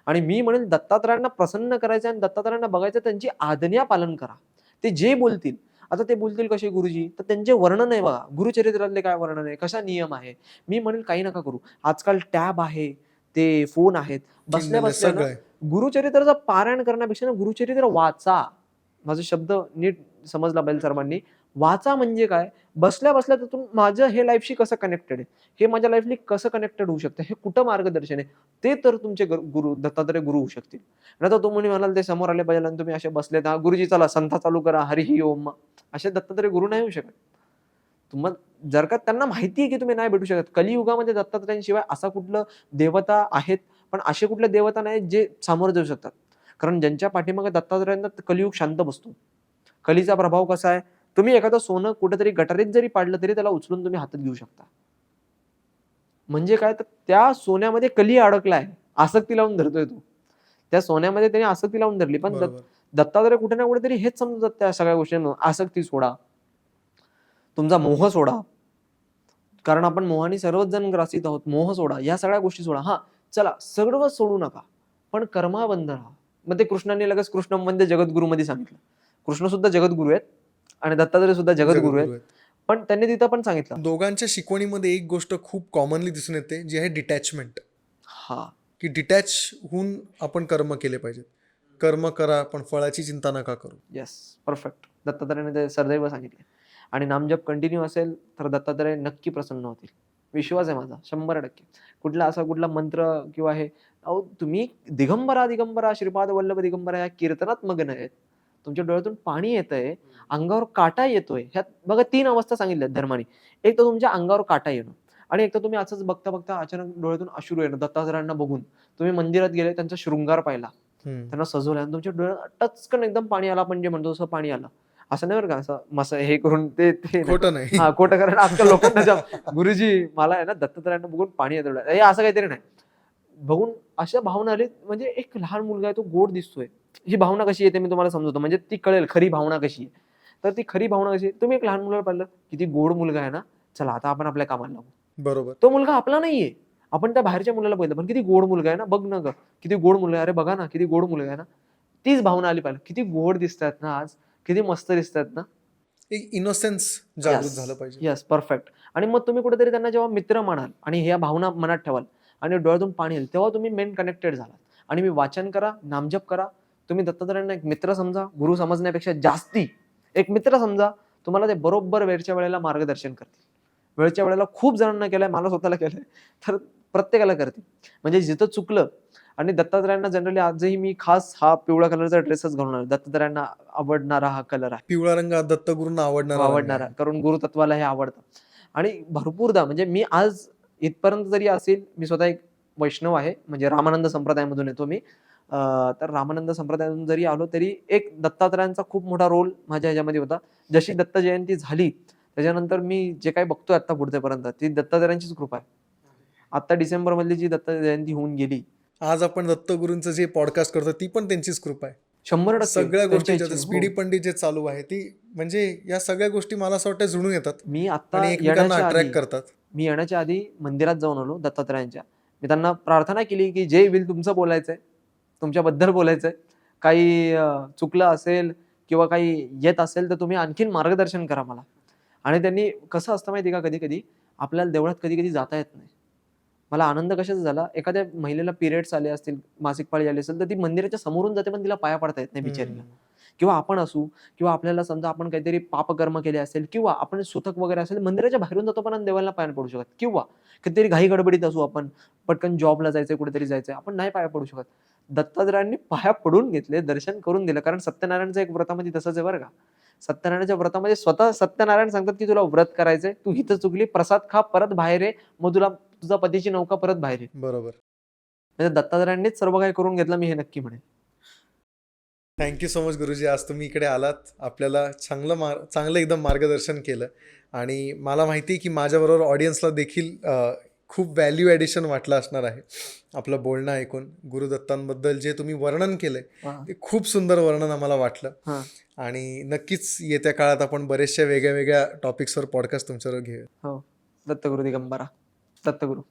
आणि मी म्हणेल दत्तात्रयांना प्रसन्न करायचं आणि दत्तात्रयांना बघायचं, त्यांची आज्ञा पालन करा. ते जे बोलतील, आता ते बोलतील कसे गुरुजी, तर त्यांचे वर्णन आहे बघा, गुरुचरित्रातले काय वर्णन आहे, कशा नियम आहे. मी म्हणेल काही नका करू. आजकाल टॅब आहे, ते फोन आहेत, बसल्या बसल्या सगळं ना आहे. गुरुचरित्राचं पारायण करण्यापेक्षा ना गुरुचरित्र वाचा. माझा शब्द नीट समजला पाहिजे सर्वांनी. वाचा म्हणजे काय, बसल्या बसल्या त्यातून माझं हे लाईफशी कसं कनेक्टेड आहे, हे माझ्या लाईफली कसं कनेक्टेड होऊ शकतं, हे कुठं मार्गदर्शन आहे, ते तर तुमचे गुरु दत्तात्रय गुरु होऊ शकतील. नाही तर तुम्ही म्हणाल ते समोर आले पाहिजे आणि तुम्ही असे बसले, हा गुरुजी चला संथा चालू करा, हरी ही ओम, असे दत्तात्रय गुरु नाही होऊ शकत. तुम्हाला जर का त्यांना माहिती आहे की तुम्ही नाही भेटू शकत. कलियुगामध्ये दत्तात्रयांशिवाय असा कुठलं देवता आहेत, पण असे कुठले देवता नाहीत जे सामोरं जाऊ शकतात. कारण ज्यांच्या पाठीमागे दत्तात्रयांना कलियुग शांत बसतो. कलीचा प्रभाव कसा आहे, तुम्ही एखादं सोनं कुठेतरी गटारीत जरी पाडलं तरी त्याला उचलून तुम्ही हातात घेऊ शकता. म्हणजे काय, तर त्या सोन्यामध्ये कली अडकलाय, आसक्ती लावून धरतोय तो. त्या सोन्यामध्ये त्याने आसक्ती लावून धरली. पण बरोबर. दत्तात्रय कुठे ना कुठेतरी हेच समजतात त्या सगळ्या गोष्टींना, आसक्ती सोडा, तुमचा मोह सोडा. कारण आपण मोहाने सर्वच जण ग्रासित आहोत. मोह सोडा, या सगळ्या गोष्टी सोडा. हा चला सगळं सोडू नका, पण कर्माबंध राहा. मग ते कृष्णाने लगेच कृष्ण म्हणजे जगद्गुरु मध्ये सांगितलं. कृष्ण सुद्धा जगद्गुरु आहेत आणि दत्तात्रय सुद्धा जगद्गुरु आहेत. पण त्यांनी तिथं पण सांगितलं, दोघांच्या शिकवणीमध्ये एक गोष्ट खूप कॉमनली दिसून येते, जी आहे डिटॅचमेंट. हा की डिटॅच होऊन आपण कर्म केले पाहिजेत. कर्म करा पण फळाची चिंता नका करू. Yes, perfect. दत्तात्रयाने ते सदैव सांगितले. आणि नामजप कंटिन्यू असेल तर दत्तात्रय नक्की प्रसन्न होतील. विश्वास आहे माझा 100%. कुठला मंत्र किंवा हे, अहो तुम्ही दिगंबरा दिगंबरा श्रीपाद वल्लभ दिगंबरा या कीर्तनात मग्न आहेत, तुमच्या डोळ्यातून पाणी येतंय, अंगावर काटा येतोय. ह्यात बघा 3 अवस्था सांगितल्यात धर्माने. एक तर तुमच्या अंगावर काटा येणं, आणि एक तर तुम्ही असंच बघता बघता अचानक डोळ्यातून अश्रू येणं. दत्तात्रयांना बघून तुम्ही मंदिरात गेले, त्यांचा शृंगार पाहिला, त्यांना सजवलं आणि तुमच्या डोळ्यात टचकन एकदम पाणी आला. आपण जे म्हणतो तसं पाणी आलं. असं नाही बरं का, असं मस्त हे करून ते खोटं नाही. हा खोटं. कारण आजकाल लोकांना गुरुजी मला आहे ना दत्तात्रयांना बघून पाणी येतं डोळ्यात, हे असं काहीतरी नाही. बघून अशा भावना आली, म्हणजे एक लहान मुलगा आहे तो गोड दिसतोय, ही भावना कशी येते मी तुम्हाला समजवतो, म्हणजे ती कळेल खरी भावना कशी आहे. तर ती खरी भावना कशी, तुम्ही एक लहान मुलाला पाहिलं, किती गोड मुलगा आहे ना, चला आता आपण आपल्या कामाला लागू. बरोबर. तो मुलगा आपला नाहीये, आपण त्या बाहेरच्या मुलाला पाहिलं, पण किती गोड मुलगा आहे ना, बघ ना ग किती गोड मुलगा आहे, अरे बघा ना किती गोड मुलगा आहे ना. तीच भावना आली पाहिजे, किती गोड दिसतात ना आज, किती मस्त दिसतात ना. एक इनोसेन्स जागृत झालं पाहिजे. Yes, perfect. आणि मग तुम्ही कुठेतरी त्यांना जेव्हा मित्र म्हणाल आणि ह्या भावना मनात ठेवाल आणि डोळ्यातून पाणी येईल, तेव्हा तुम्ही मेन कनेक्टेड झालात. आणि मी वाचन करा, नामजप करा. तुम्ही दत्तात्रयांना एक मित्र समजा, गुरु समजण्यापेक्षा जास्ती एक मित्र समजा. तुम्हाला ते बरोबर वेळच्या वेळेला मार्गदर्शन करतील. वेळच्या वेळेला खूप जणांना केलंय, मला स्वतःला केलंय, तर प्रत्येकाला करतील. म्हणजे जिथं चुकलं, आणि दत्तात्रयांना जनरली आजही मी खास हा पिवळ्या कलरचा ड्रेसच घालून आलो. दत्तात्रयांना आवडणारा हा कलर आहे, पिवळा रंग दत्तगुरूंना आवडणारा, कारण गुरुतत्वाला हे आवडतं. आणि भरपूरदा म्हणजे मी आज इथपर्यंत जरी असेल, मी स्वतः एक वैष्णव आहे, म्हणजे रामानंद संप्रदायामधून येतो मी. तर रामानंद संप्रदायातून जरी आलो तरी एक दत्तात्रयांचा खूप मोठा रोल माझ्या ह्याच्यामध्ये होता. जशी दत्त जयंती झाली त्याच्यानंतर मी जे काही बघतोय आता पुढच्यापर्यंत, ती दत्तात्रयांचीच कृपा आहे. आता डिसेंबर मधली जी दत्त जयंती होऊन गेली, आज आपण दत्तगुरूंचं जे पॉडकास्ट करतो ती पण त्यांचीच कृपा आहे. 100% सगळ्या गोष्टी त्यांच्या स्पीडी इच्छेने. पंडित जे चालू आहे ती, म्हणजे या सगळ्या गोष्टी मला असं वाटतं जुळून येतात मी आता आणि एकमेकांना येण्याच्या अट्रॅक्ट आधी करतात. मी येण्याच्या आधी मंदिरात जाऊन आलो दत्तात्रयांच्या. मी त्यांना प्रार्थना केली की जे होईल तुमचं बोलायचंय, तुमच्याबद्दल बोलायचंय, काही चुकलं असेल किंवा काही येत असेल तर तुम्ही आणखीन मार्गदर्शन करा मला. आणि त्यांनी कसं असतं माहिती का, कधी कधी आपल्याला देवळात कधी कधी जाता येत नाही. मला आनंद कशाचा झाला, एखाद्या महिलेला पिरियड्स आले असतील, मासिक पाळी आली असेल, तर ती मंदिराच्या समोरून जाते, पण तिला पाया पडता येत नाही बिचारीला. किंवा आपण असू, किंवा आपल्याला समजा आपण काहीतरी पापकर्म केले असेल, किंवा आपण सुतक वगैरे असेल, मंदिराच्या बाहेरून जातो पण देवाला पाया पडू शकत. किंवा कधीतरी घाई गडबडीत असू, आपण पटकन जॉबला जायचंय, कुठेतरी जायचंय, आपण नाही पाया पडू शकत. दत्तात्रयांनी पाया पडून घेतले, दर्शन करून दिलं. कारण सत्यनारायणचं एक व्रतामध्ये तसंच आहे बरं का, सत्यनारायणाच्या व्रतामध्ये स्वतः सत्यनारायण सांगतात की तुला व्रत करायचंय, तू हिथं चुकली, प्रसाद खा, परत बाहेर ये, मग तुला तुझा पतीची नौका परत बाहेर येईल. बरोबर. म्हणजे दत्तात्रयांनीच सर्व काही करून घेतलं, मी हे नक्की म्हणेन. थँक्यू सो मच गुरुजी. आज तुम्ही इकडे आलात, आपल्याला चांगलं एकदम मार्गदर्शन केलं आणि मला माहिती आहे की माझ्याबरोबर ऑडियन्सला देखील खूप व्हॅल्यू ॲडिशन वाटलं असणार आहे आपलं बोलणं ऐकून. गुरुदत्तांबद्दल जे तुम्ही वर्णन केलंय हा. ते खूप सुंदर वर्णन आम्हाला वाटलं हा. आणि नक्कीच येत्या काळात आपण बरेचशा वेगळ्या वेगळ्या टॉपिक्सवर पॉडकास्ट तुमच्यावर घेऊया. हो. दत्तगुरु दिगंबरा. दत्तगुरु.